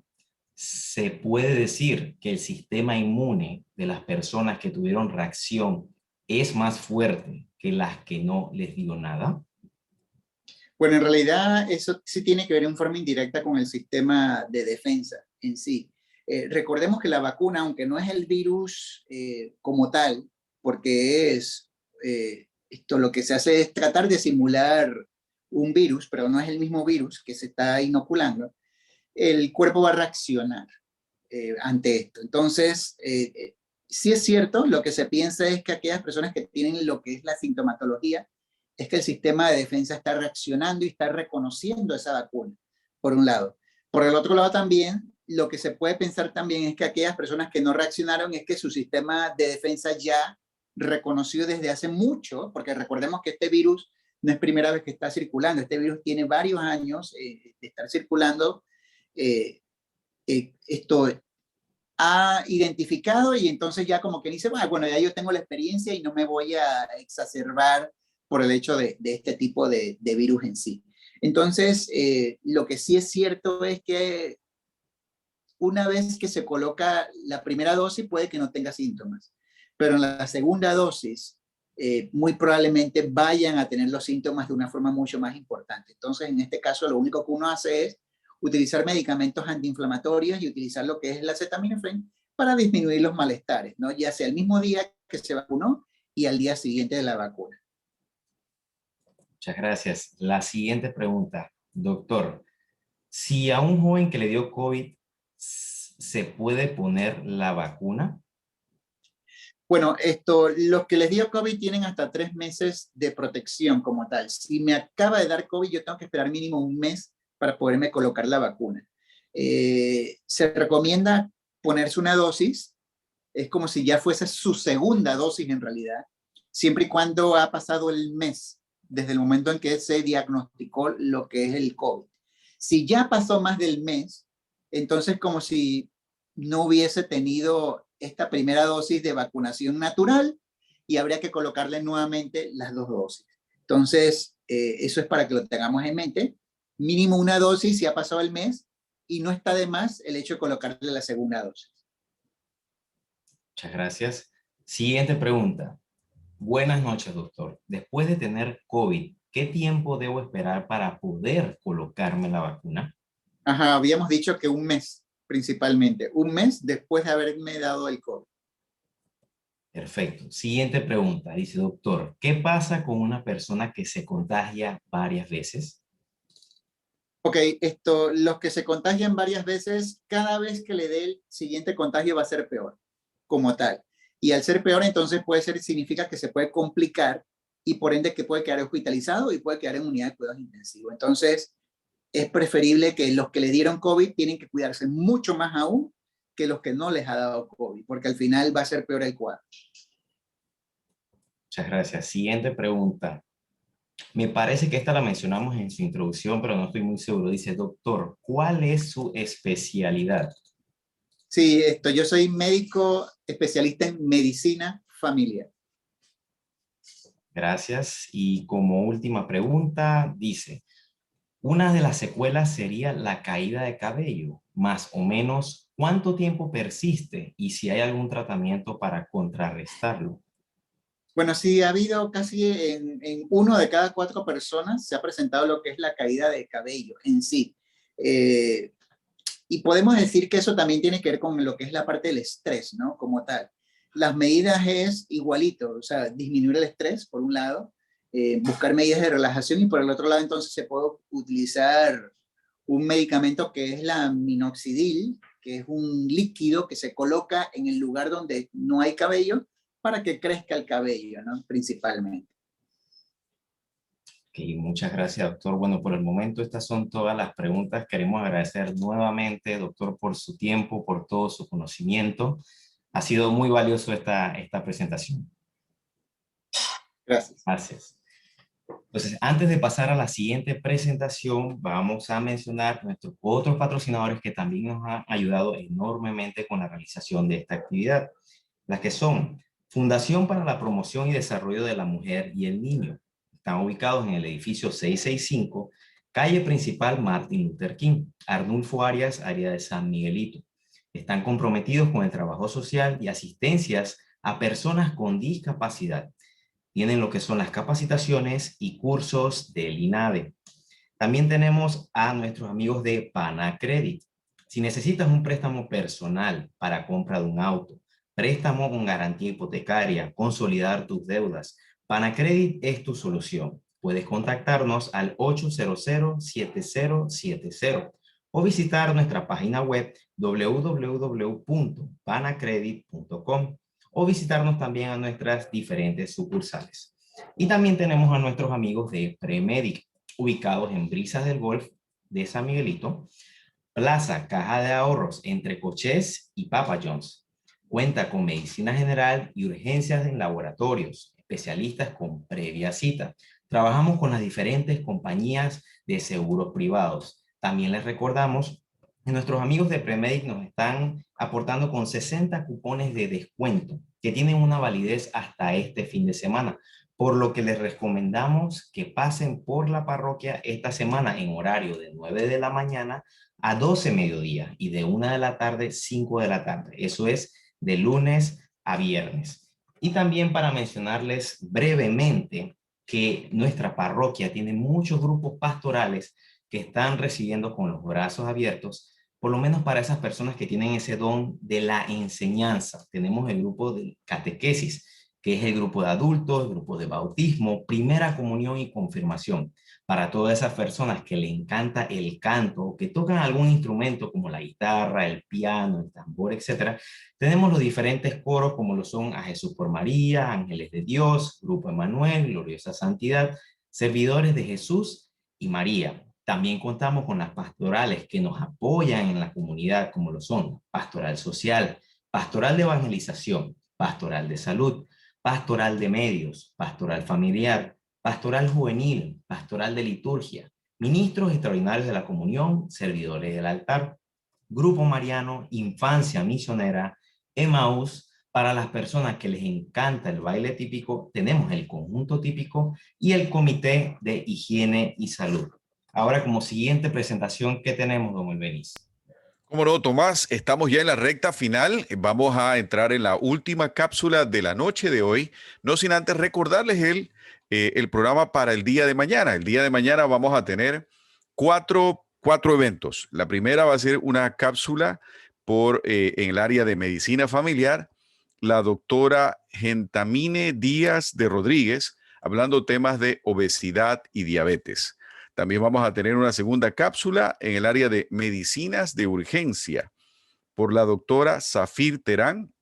¿Se puede decir que el sistema inmune de las personas que tuvieron reacción es más fuerte que las que no les dio nada? Bueno, en realidad eso sí tiene que ver en forma indirecta con el sistema de defensa en sí. Recordemos que la vacuna, aunque no es el virus como tal, porque es esto lo que se hace es tratar de simular un virus, pero no es el mismo virus que se está inoculando, el cuerpo va a reaccionar ante esto. Entonces, sí es cierto, lo que se piensa es que aquellas personas que tienen lo que es la sintomatología, es que el sistema de defensa está reaccionando y está reconociendo esa vacuna, por un lado. Por el otro lado también, lo que se puede pensar también es que aquellas personas que no reaccionaron es que su sistema de defensa ya reconoció desde hace mucho, porque recordemos que este virus no es primera vez que está circulando, este virus tiene varios años de estar circulando, esto ha identificado y entonces ya como que dice, bueno, ya yo tengo la experiencia y no me voy a exacerbar por el hecho de este tipo de virus en sí. Entonces, lo que sí es cierto es que una vez que se coloca la primera dosis puede que no tenga síntomas, pero en la segunda dosis muy probablemente vayan a tener los síntomas de una forma mucho más importante. Entonces, en este caso, lo único que uno hace es utilizar medicamentos antiinflamatorios y utilizar lo que es el acetaminofén para disminuir los malestares, ¿no? Ya sea el mismo día que se vacunó y al día siguiente de la vacuna. Muchas gracias. La siguiente pregunta, doctor. Si a un joven que le dio COVID se puede poner la vacuna. Bueno, los que les dio COVID tienen hasta 3 meses de protección como tal. Si me acaba de dar COVID, yo tengo que esperar mínimo un mes para poderme colocar la vacuna. Se recomienda ponerse una dosis, es como si ya fuese su segunda dosis en realidad, siempre y cuando ha pasado el mes desde el momento en que se diagnosticó lo que es el COVID. Si ya pasó más del mes, entonces como si no hubiese tenido esta primera dosis de vacunación natural y habría que colocarle nuevamente las 2 dosis. Entonces, eso es para que lo tengamos en mente. Mínimo una dosis si ha pasado el mes y no está de más el hecho de colocarle la segunda dosis. Muchas gracias. Siguiente pregunta. Buenas noches, doctor. Después de tener COVID, ¿qué tiempo debo esperar para poder colocarme la vacuna? Ajá, habíamos dicho que un mes, principalmente. Un mes después de haberme dado el COVID. Perfecto. Siguiente pregunta. Dice, doctor, ¿qué pasa con una persona que se contagia varias veces? Ok, los que se contagian varias veces, cada vez que le dé el siguiente contagio va a ser peor, como tal. Y al ser peor, entonces significa que se puede complicar y por ende que puede quedar hospitalizado y puede quedar en unidad de cuidados intensivos. Entonces, es preferible que los que le dieron COVID tienen que cuidarse mucho más aún que los que no les ha dado COVID, porque al final va a ser peor el cuadro. Muchas gracias. Siguiente pregunta. Me parece que esta la mencionamos en su introducción, pero no estoy muy seguro. Dice, doctor, ¿cuál es su especialidad? Sí, yo soy médico especialista en medicina familiar. Gracias. Y como última pregunta, dice, una de las secuelas sería la caída de cabello, más o menos, ¿cuánto tiempo persiste y si hay algún tratamiento para contrarrestarlo? Bueno, sí, ha habido casi en 1 de cada 4 personas se ha presentado lo que es la caída de cabello en sí. Y podemos decir que eso también tiene que ver con lo que es la parte del estrés, ¿no? Como tal. Las medidas es igualito, o sea, disminuir el estrés, por un lado, buscar medidas de relajación y por el otro lado entonces se puede utilizar un medicamento que es la minoxidil, que es un líquido que se coloca en el lugar donde no hay cabello para que crezca el cabello, ¿no? Principalmente. Ok, muchas gracias, doctor. Bueno, por el momento estas son todas las preguntas. Queremos agradecer nuevamente, doctor, por su tiempo, por todo su conocimiento. Ha sido muy valioso esta presentación. Gracias. Gracias. Entonces, antes de pasar a la siguiente presentación, vamos a mencionar nuestros otros patrocinadores que también nos han ayudado enormemente con la realización de esta actividad, las que son Fundación para la Promoción y Desarrollo de la Mujer y el Niño. Están ubicados en el edificio 665, calle principal Martin Luther King, Arnulfo Arias, área de San Miguelito. Están comprometidos con el trabajo social y asistencias a personas con discapacidad. Tienen lo que son las capacitaciones y cursos del INADE. También tenemos a nuestros amigos de Panacredit. Si necesitas un préstamo personal para compra de un auto, préstamo con garantía hipotecaria, consolidar tus deudas, Panacredit es tu solución. Puedes contactarnos al 800-7070 o visitar nuestra página web www.panacredit.com o visitarnos también a nuestras diferentes sucursales. Y también tenemos a nuestros amigos de Premedic, ubicados en Brisas del Golf de San Miguelito, Plaza Caja de Ahorros entre Cochés y Papa John's. Cuenta con medicina general y urgencias en laboratorios, especialistas con previa cita. Trabajamos con las diferentes compañías de seguros privados. También les recordamos que nuestros amigos de Premedic nos están aportando con 60 cupones de descuento que tienen una validez hasta este fin de semana, por lo que les recomendamos que pasen por la parroquia esta semana en horario de 9 de la mañana a 12 mediodía y de 1 de la tarde, 5 de la tarde. Eso es de lunes a viernes. Y también para mencionarles brevemente que nuestra parroquia tiene muchos grupos pastorales que están recibiendo con los brazos abiertos, por lo menos para esas personas que tienen ese don de la enseñanza. Tenemos el grupo de catequesis, que es el grupo de adultos, el grupo de bautismo, primera comunión y confirmación. Para todas esas personas que le encanta el canto o que tocan algún instrumento como la guitarra, el piano, el tambor, etc., tenemos los diferentes coros como lo son A Jesús por María, Ángeles de Dios, Grupo Emanuel, Gloriosa Santidad, Servidores de Jesús y María. También contamos con las pastorales que nos apoyan en la comunidad como lo son Pastoral Social, Pastoral de Evangelización, Pastoral de Salud, Pastoral de Medios, Pastoral Familiar, Pastoral Juvenil, Pastoral de Liturgia, Ministros Extraordinarios de la Comunión, Servidores del Altar, Grupo Mariano, Infancia Misionera, Emaús. Para las personas que les encanta el baile típico, tenemos el conjunto típico y el Comité de Higiene y Salud. Ahora, como siguiente presentación, ¿qué tenemos, don Elbenis? Cómo no, Tomás, estamos ya en la recta final. Vamos a entrar en la última cápsula de la noche de hoy, no sin antes recordarles el programa para el día de mañana. El día de mañana vamos a tener cuatro eventos. La primera va a ser una cápsula en el área de medicina familiar, la doctora Gentamine Díaz de Rodríguez, hablando temas de obesidad y diabetes. También vamos a tener una segunda cápsula en el área de medicinas de urgencia por la doctora Zafir Terán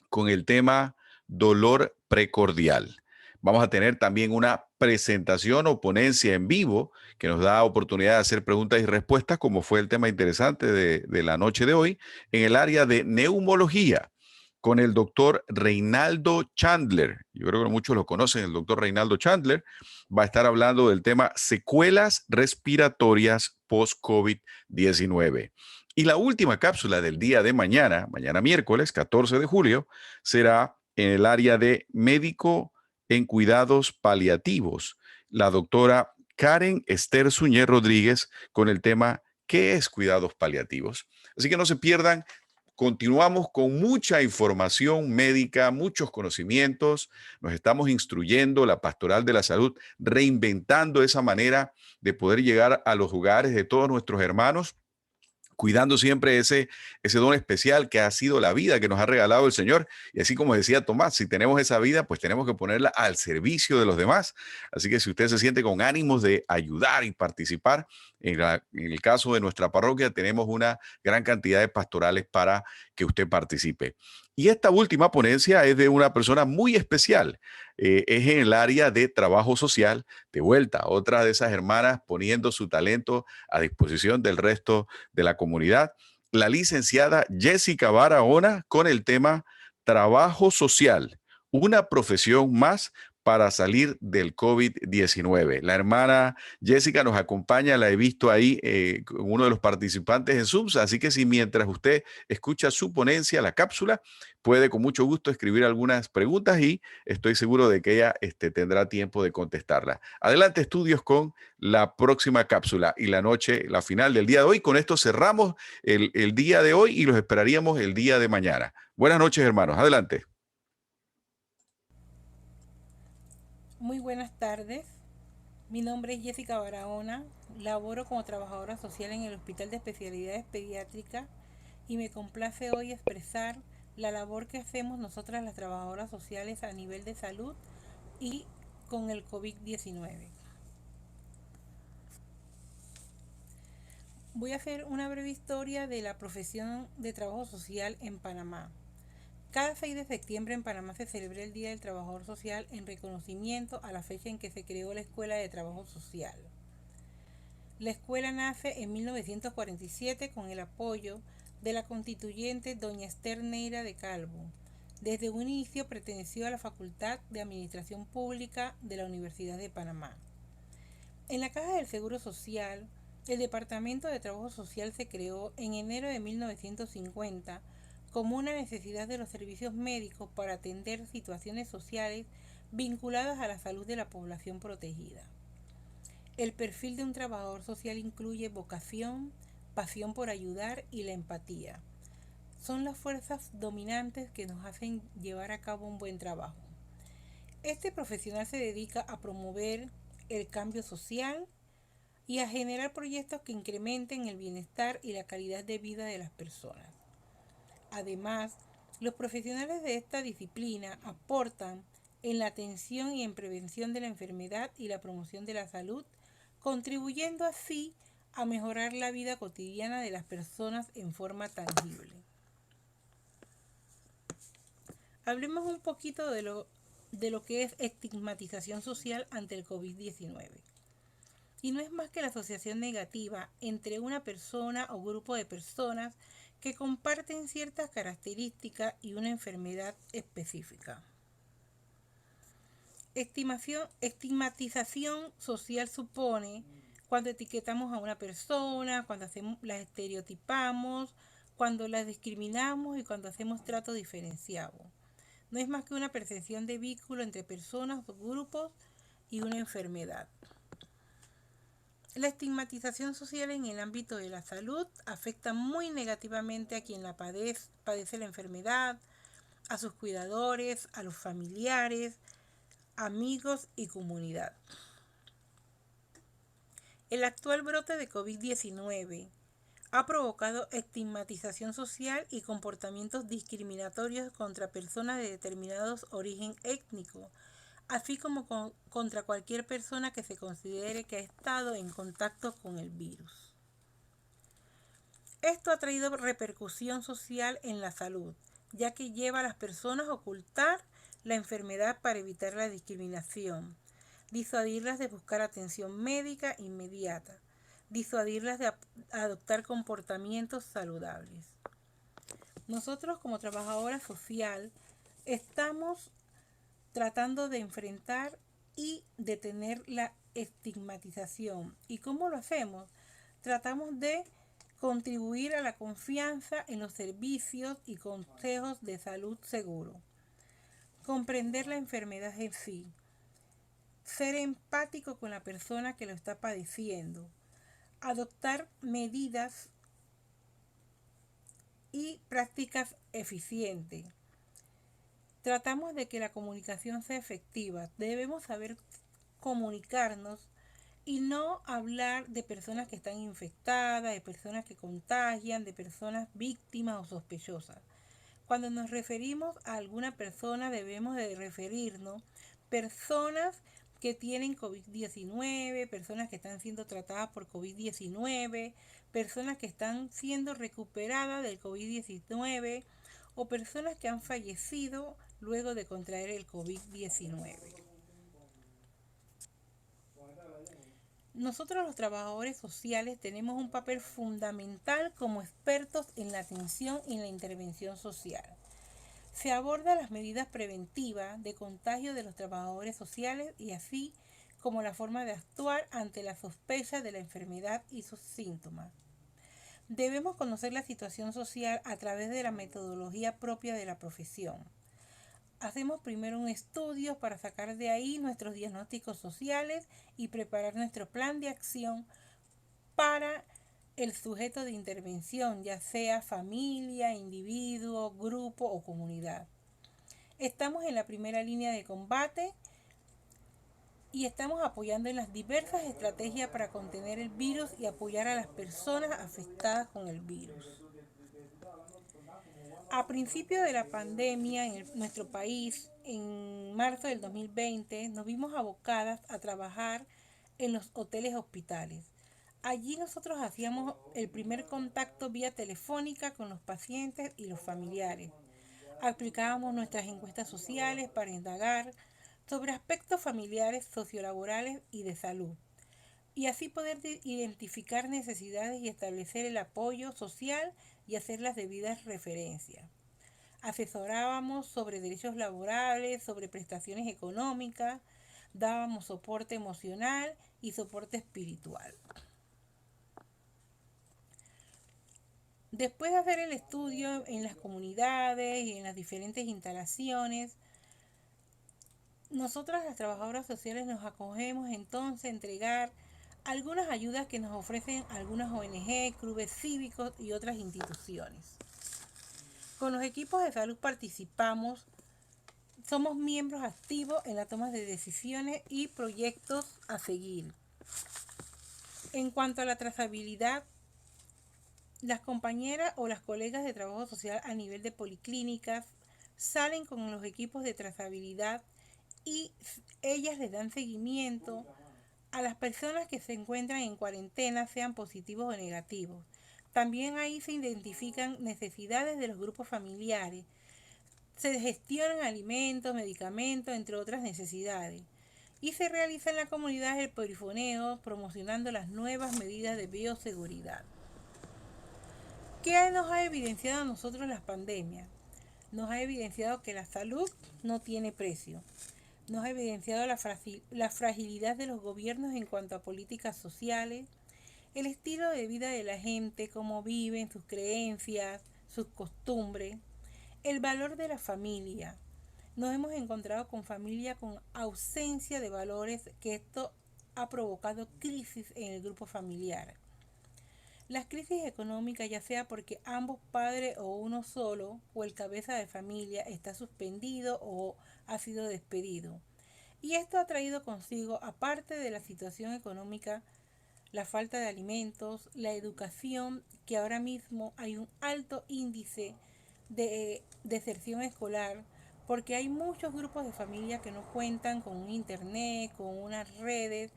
con el tema dolor precordial. Vamos a tener también una presentación o ponencia en vivo que nos da oportunidad de hacer preguntas y respuestas, como fue el tema interesante de la noche de hoy, en el área de neumología. con el doctor Reinaldo Chandler. Yo creo que muchos lo conocen, el doctor Reinaldo Chandler. Va a estar hablando del tema secuelas respiratorias post-COVID-19. Y la última cápsula del día de mañana, mañana miércoles 14 de julio, será en el área de médico en cuidados paliativos. La doctora Karen Esther Suñé Rodríguez con el tema ¿qué es cuidados paliativos? Así que no se pierdan. Continuamos con mucha información médica, muchos conocimientos. Nos estamos instruyendo la pastoral de la salud, reinventando esa manera de poder llegar a los hogares de todos nuestros hermanos, cuidando siempre ese don especial que ha sido la vida que nos ha regalado el Señor. Y así como decía Tomás, si tenemos esa vida, pues tenemos que ponerla al servicio de los demás. Así que si usted se siente con ánimos de ayudar y participar, en el caso de nuestra parroquia tenemos una gran cantidad de pastorales para que usted participe. Y esta última ponencia es de una persona muy especial. Es en el área de trabajo social. De vuelta, otra de esas hermanas poniendo su talento a disposición del resto de la comunidad, la licenciada Jessica Barahona con el tema trabajo social, una profesión más para salir del COVID-19. La hermana Jessica nos acompaña, la he visto ahí, uno de los participantes en Zoom, así que si mientras usted escucha su ponencia, la cápsula, puede con mucho gusto escribir algunas preguntas y estoy seguro de que ella tendrá tiempo de contestarla. Adelante, estudios, con la próxima cápsula y la noche, la final del día de hoy. Con esto cerramos el día de hoy y los esperaríamos el día de mañana. Buenas noches, hermanos. Adelante. Muy buenas tardes. Mi nombre es Jessica Barahona. Laboro como trabajadora social en el Hospital de Especialidades Pediátricas y me complace hoy expresar la labor que hacemos nosotras las trabajadoras sociales a nivel de salud y con el COVID-19. Voy a hacer una breve historia de la profesión de trabajo social en Panamá. Cada 6 de septiembre en Panamá se celebra el Día del Trabajador Social en reconocimiento a la fecha en que se creó la Escuela de Trabajo Social. La escuela nace en 1947 con el apoyo de la constituyente doña Esther Neira de Calvo. Desde un inicio perteneció a la Facultad de Administración Pública de la Universidad de Panamá. En la Caja del Seguro Social, el Departamento de Trabajo Social se creó en enero de 1950 como una necesidad de los servicios médicos para atender situaciones sociales vinculadas a la salud de la población protegida. El perfil de un trabajador social incluye vocación, pasión por ayudar y la empatía. Son las fuerzas dominantes que nos hacen llevar a cabo un buen trabajo. Este profesional se dedica a promover el cambio social y a generar proyectos que incrementen el bienestar y la calidad de vida de las personas. Además, los profesionales de esta disciplina aportan en la atención y en prevención de la enfermedad y la promoción de la salud, contribuyendo así a mejorar la vida cotidiana de las personas en forma tangible. Hablemos un poquito de lo que es estigmatización social ante el COVID-19. Y no es más que la asociación negativa entre una persona o grupo de personas que comparten ciertas características y una enfermedad específica. Estigmatización social supone cuando etiquetamos a una persona, cuando la estereotipamos, cuando la discriminamos y cuando hacemos trato diferenciado. No es más que una percepción de vínculo entre personas o grupos y una enfermedad. La estigmatización social en el ámbito de la salud afecta muy negativamente a quien la padece la enfermedad, a sus cuidadores, a los familiares, amigos y comunidad. El actual brote de COVID-19 ha provocado estigmatización social y comportamientos discriminatorios contra personas de determinados origen étnico, así como contra cualquier persona que se considere que ha estado en contacto con el virus. Esto ha traído repercusión social en la salud, ya que lleva a las personas a ocultar la enfermedad para evitar la discriminación, disuadirlas de buscar atención médica inmediata, disuadirlas de adoptar comportamientos saludables. Nosotros como trabajadora social estamos tratando de enfrentar y detener la estigmatización. ¿Y cómo lo hacemos? Tratamos de contribuir a la confianza en los servicios y consejos de salud seguro, comprender la enfermedad en sí, ser empático con la persona que lo está padeciendo, adoptar medidas y prácticas eficientes. Tratamos de que la comunicación sea efectiva. Debemos saber comunicarnos y no hablar de personas que están infectadas, de personas que contagian, de personas víctimas o sospechosas. Cuando nos referimos a alguna persona debemos de referirnos personas que tienen COVID-19, personas que están siendo tratadas por COVID-19, personas que están siendo recuperadas del COVID-19 o personas que han fallecido luego de contraer el COVID-19. Nosotros los trabajadores sociales tenemos un papel fundamental como expertos en la atención y en la intervención social. Se abordan las medidas preventivas de contagio de los trabajadores sociales y así como la forma de actuar ante la sospecha de la enfermedad y sus síntomas. Debemos conocer la situación social a través de la metodología propia de la profesión. Hacemos primero un estudio para sacar de ahí nuestros diagnósticos sociales y preparar nuestro plan de acción para el sujeto de intervención, ya sea familia, individuo, grupo o comunidad. Estamos en la primera línea de combate y estamos apoyando en las diversas estrategias para contener el virus y apoyar a las personas afectadas con el virus. A principio de la pandemia en nuestro país, en marzo del 2020, nos vimos abocadas a trabajar en los hoteles hospitales. Allí nosotros hacíamos el primer contacto vía telefónica con los pacientes y los familiares. Aplicábamos nuestras encuestas sociales para indagar sobre aspectos familiares, sociolaborales y de salud, y así poder identificar necesidades y establecer el apoyo social y hacer las debidas referencias. Asesorábamos sobre derechos laborales, sobre prestaciones económicas, dábamos soporte emocional y soporte espiritual. Después de hacer el estudio en las comunidades y en las diferentes instalaciones, nosotras las trabajadoras sociales nos acogemos entonces a entregar algunas ayudas que nos ofrecen algunas ONG, clubes cívicos y otras instituciones. Con los equipos de salud participamos, somos miembros activos en la toma de decisiones y proyectos a seguir. En cuanto a la trazabilidad, las compañeras o las colegas de trabajo social a nivel de policlínicas salen con los equipos de trazabilidad y ellas les dan seguimiento a las personas que se encuentran en cuarentena, sean positivos o negativos. También ahí se identifican necesidades de los grupos familiares. Se gestionan alimentos, medicamentos, entre otras necesidades. Y se realiza en la comunidad el perifoneo, promocionando las nuevas medidas de bioseguridad. ¿Qué nos ha evidenciado a nosotros las pandemias? Nos ha evidenciado que la salud no tiene precio. Nos ha evidenciado la fragilidad de los gobiernos en cuanto a políticas sociales, el estilo de vida de la gente, cómo viven, sus creencias, sus costumbres, el valor de la familia. Nos hemos encontrado con familia con ausencia de valores, que esto ha provocado crisis en el grupo familiar. Las crisis económicas, ya sea porque ambos padres o uno solo o el cabeza de familia está suspendido o ha sido despedido. Y esto ha traído consigo, aparte de la situación económica, la falta de alimentos, la educación, que ahora mismo hay un alto índice de deserción escolar, porque hay muchos grupos de familia que no cuentan con un internet, con unas redes,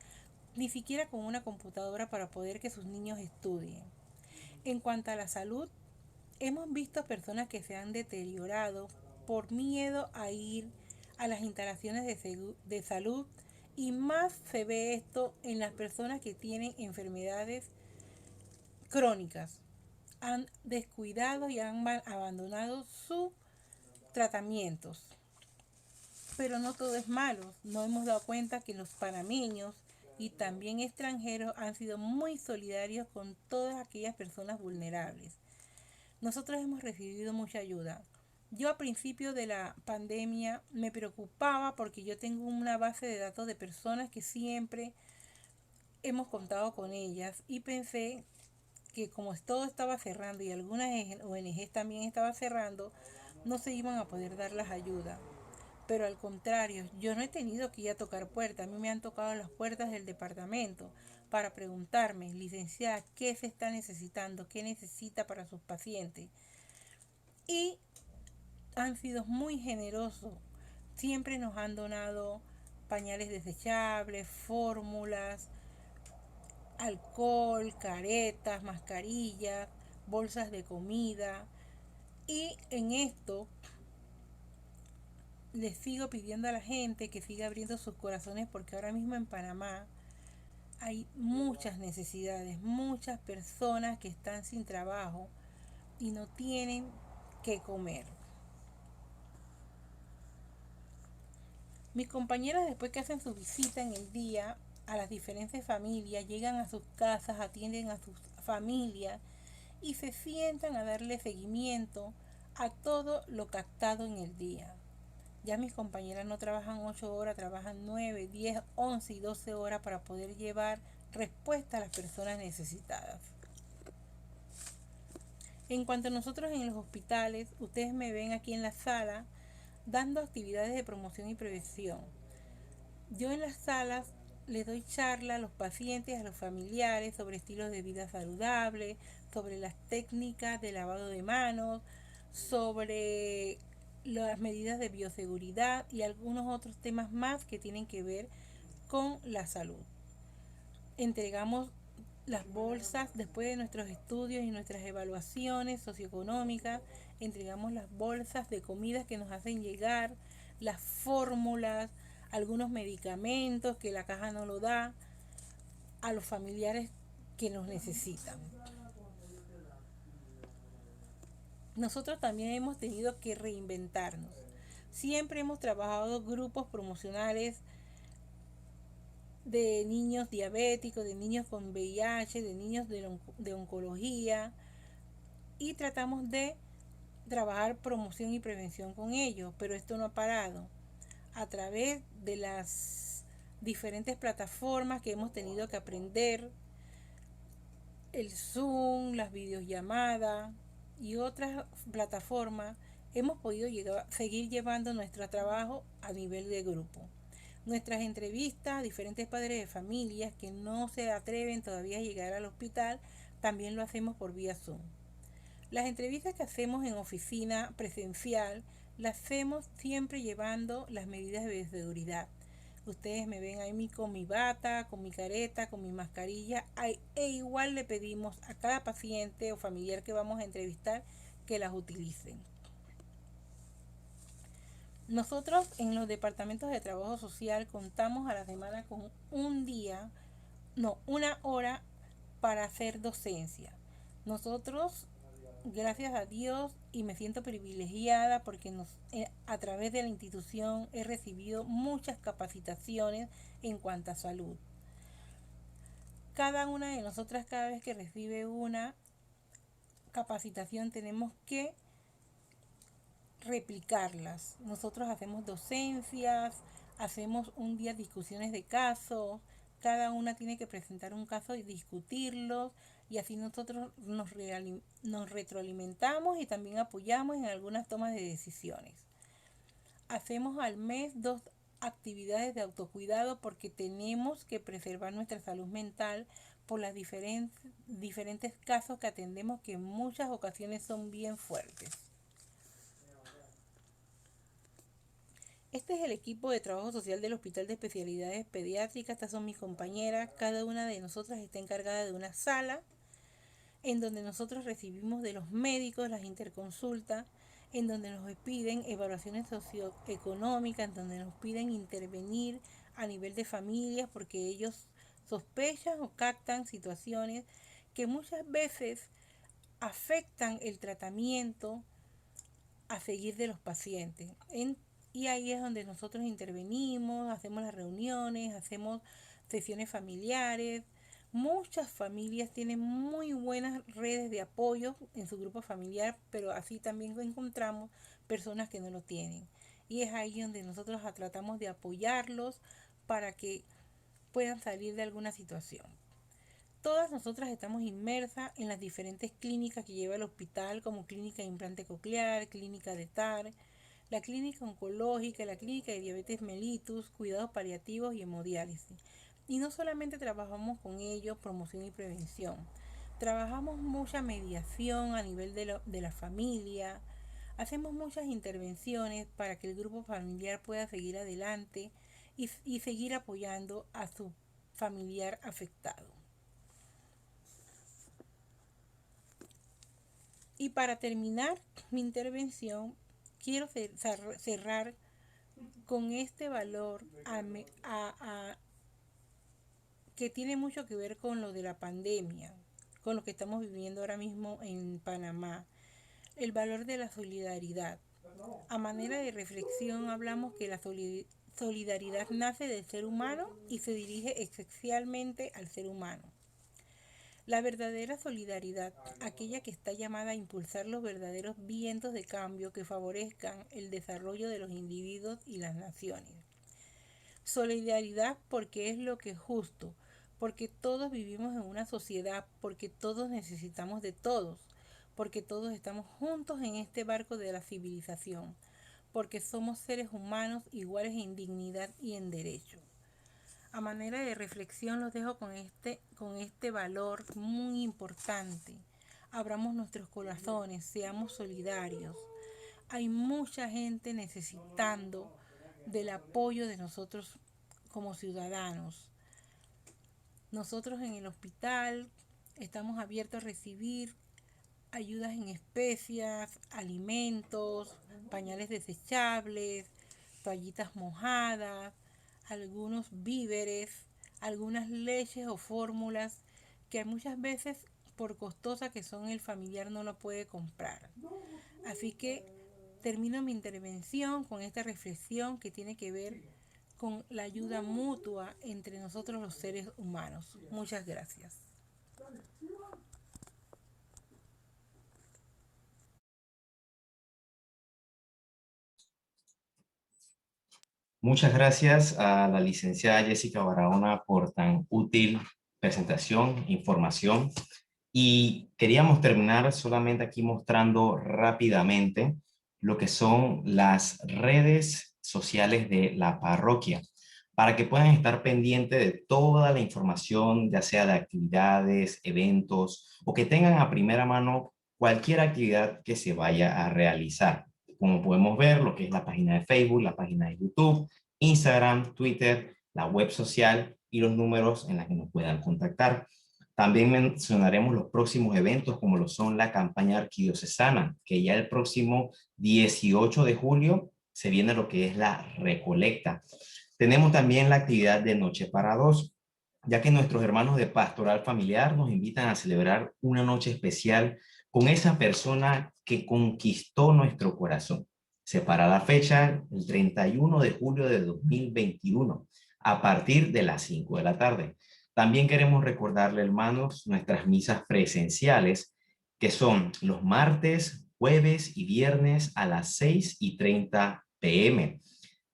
ni siquiera con una computadora para poder que sus niños estudien. En cuanto a la salud, hemos visto personas que se han deteriorado por miedo a ir a las instalaciones de salud, y más se ve esto en las personas que tienen enfermedades crónicas. han descuidado y han abandonado sus tratamientos. Pero no todo es malo. Nos hemos dado cuenta que los panameños y también extranjeros han sido muy solidarios con todas aquellas personas vulnerables. Nosotros hemos recibido mucha ayuda. Yo a principio de la pandemia me preocupaba porque yo tengo una base de datos de personas que siempre hemos contado con ellas y pensé que como todo estaba cerrando y algunas ONGs también estaban cerrando, no se iban a poder dar las ayudas. Pero al contrario, yo no he tenido que ir a tocar puertas, a mí me han tocado las puertas del departamento para preguntarme, licenciada, ¿qué se está necesitando? ¿Qué necesita para sus pacientes? Y han sido muy generosos, siempre nos han donado pañales desechables, fórmulas, alcohol, caretas, mascarillas, bolsas de comida. Y en esto les sigo pidiendo a la gente que siga abriendo sus corazones porque ahora mismo en Panamá hay muchas necesidades, muchas personas que están sin trabajo y no tienen que comer. Mis compañeras, después que hacen su visita en el día a las diferentes familias, llegan a sus casas, atienden a sus familias y se sientan a darle seguimiento a todo lo captado en el día. Ya mis compañeras no trabajan 8 horas, trabajan 9, 10, 11 y 12 horas para poder llevar respuesta a las personas necesitadas. En cuanto a nosotros en los hospitales, ustedes me ven aquí en la sala dando actividades de promoción y prevención. Yo en las salas les doy charla a los pacientes, a los familiares sobre estilos de vida saludable, sobre las técnicas de lavado de manos, sobre las medidas de bioseguridad y algunos otros temas más que tienen que ver con la salud. Entregamos las bolsas después de nuestros estudios y nuestras evaluaciones socioeconómicas, entregamos las bolsas de comida que nos hacen llegar, las fórmulas, algunos medicamentos que la caja no lo da a los familiares que los necesitan. Nosotros también hemos tenido que reinventarnos. Siempre hemos trabajado grupos promocionales de niños diabéticos, de niños con VIH, de niños de oncología y tratamos de trabajar promoción y prevención con ellos, pero esto no ha parado. A través de las diferentes plataformas que hemos tenido que aprender, el Zoom, las videollamadas y otras plataformas, hemos podido seguir llevando nuestro trabajo a nivel de grupo. Nuestras entrevistas a diferentes padres de familias que no se atreven todavía a llegar al hospital, también lo hacemos por vía Zoom. Las entrevistas que hacemos en oficina presencial, las hacemos siempre llevando las medidas de seguridad. Ustedes me ven ahí con mi bata, con mi careta, con mi mascarilla, e igual le pedimos a cada paciente o familiar que vamos a entrevistar que las utilicen. Nosotros en los departamentos de trabajo social contamos a la semana con una hora para hacer docencia. Nosotros, gracias a Dios, y me siento privilegiada porque a través de la institución he recibido muchas capacitaciones en cuanto a salud. Cada una de nosotras, cada vez que recibe una capacitación, tenemos que replicarlas. Nosotros hacemos docencias, hacemos un día discusiones de casos, cada una tiene que presentar un caso y discutirlos, y así nosotros nos retroalimentamos y también apoyamos en algunas tomas de decisiones. Hacemos al mes 2 actividades de autocuidado porque tenemos que preservar nuestra salud mental por las diferentes casos que atendemos, que en muchas ocasiones son bien fuertes. Este es el equipo de trabajo social del Hospital de Especialidades Pediátricas. Estas son mis compañeras. Cada una de nosotras está encargada de una sala en donde nosotros recibimos de los médicos las interconsultas, en donde nos piden evaluaciones socioeconómicas, en donde nos piden intervenir a nivel de familias porque ellos sospechan o captan situaciones que muchas veces afectan el tratamiento a seguir de los pacientes. Y ahí es donde nosotros intervenimos, hacemos las reuniones, hacemos sesiones familiares. Muchas familias tienen muy buenas redes de apoyo en su grupo familiar, pero así también encontramos personas que no lo tienen. Y es ahí donde nosotros tratamos de apoyarlos para que puedan salir de alguna situación. Todas nosotras estamos inmersas en las diferentes clínicas que lleva el hospital, como clínica de implante coclear, clínica de TAR, la clínica oncológica, la clínica de diabetes mellitus, cuidados paliativos y hemodiálisis. Y no solamente trabajamos con ellos promoción y prevención, trabajamos mucha mediación a nivel de la familia, hacemos muchas intervenciones para que el grupo familiar pueda seguir adelante y seguir apoyando a su familiar afectado. Y para terminar mi intervención, quiero cerrar con este valor que tiene mucho que ver con lo de la pandemia, con lo que estamos viviendo ahora mismo en Panamá, el valor de la solidaridad. A manera de reflexión hablamos que la solidaridad nace del ser humano y se dirige esencialmente al ser humano. La verdadera solidaridad, aquella que está llamada a impulsar los verdaderos vientos de cambio que favorezcan el desarrollo de los individuos y las naciones. Solidaridad porque es lo que es justo, porque todos vivimos en una sociedad, porque todos necesitamos de todos, porque todos estamos juntos en este barco de la civilización, porque somos seres humanos iguales en dignidad y en derecho. A manera de reflexión los dejo con este valor muy importante. Abramos nuestros corazones, seamos solidarios. Hay mucha gente necesitando del apoyo de nosotros como ciudadanos. Nosotros en el hospital estamos abiertos a recibir ayudas en especias, alimentos, pañales desechables, toallitas mojadas, algunos víveres, algunas leches o fórmulas que muchas veces por costosas que son el familiar no lo puede comprar. Así que termino mi intervención con esta reflexión que tiene que ver con la ayuda mutua entre nosotros los seres humanos. Muchas gracias. Muchas gracias a la licenciada Jessica Barahona por tan útil presentación, información. Y queríamos terminar solamente aquí mostrando rápidamente lo que son las redes sociales de la parroquia, para que puedan estar pendientes de toda la información, ya sea de actividades, eventos, o que tengan a primera mano cualquier actividad que se vaya a realizar. Como podemos ver, lo que es la página de Facebook, la página de YouTube, Instagram, Twitter, la web social y los números en los que nos puedan contactar. También mencionaremos los próximos eventos como lo son la campaña arquidiocesana, que ya el próximo 18 de julio se viene lo que es la recolecta. Tenemos también la actividad de Noche para Dos, ya que nuestros hermanos de Pastoral Familiar nos invitan a celebrar una noche especial con esa persona que conquistó nuestro corazón. Se para la fecha el 31 de julio de 2021 a partir de las 5 de la tarde. También queremos recordarle, hermanos, nuestras misas presenciales, que son los martes, jueves y viernes a las 6:30 p.m.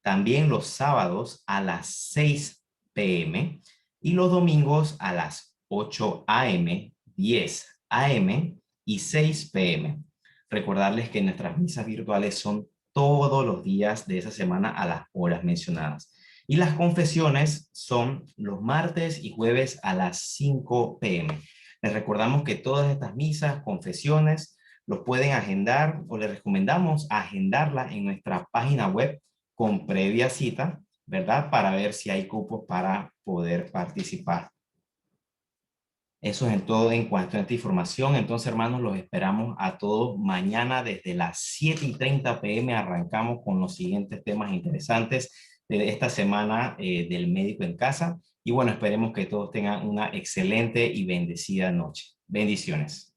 También los sábados a las 6 p.m. y los domingos a las 8 a.m., 10 a.m. y 6 p.m. Recordarles que nuestras misas virtuales son todos los días de esa semana a las horas mencionadas. Y las confesiones son los martes y jueves a las 5 p.m. Les recordamos que todas estas misas, confesiones, los pueden agendar o les recomendamos agendarla en nuestra página web con previa cita, ¿verdad? Para ver si hay cupos para poder participar. Eso es en todo en cuanto a esta información. Entonces, hermanos, los esperamos a todos mañana desde las 7:30 p.m. Arrancamos con los siguientes temas interesantes de esta semana del médico en casa. Y bueno, esperemos que todos tengan una excelente y bendecida noche. Bendiciones.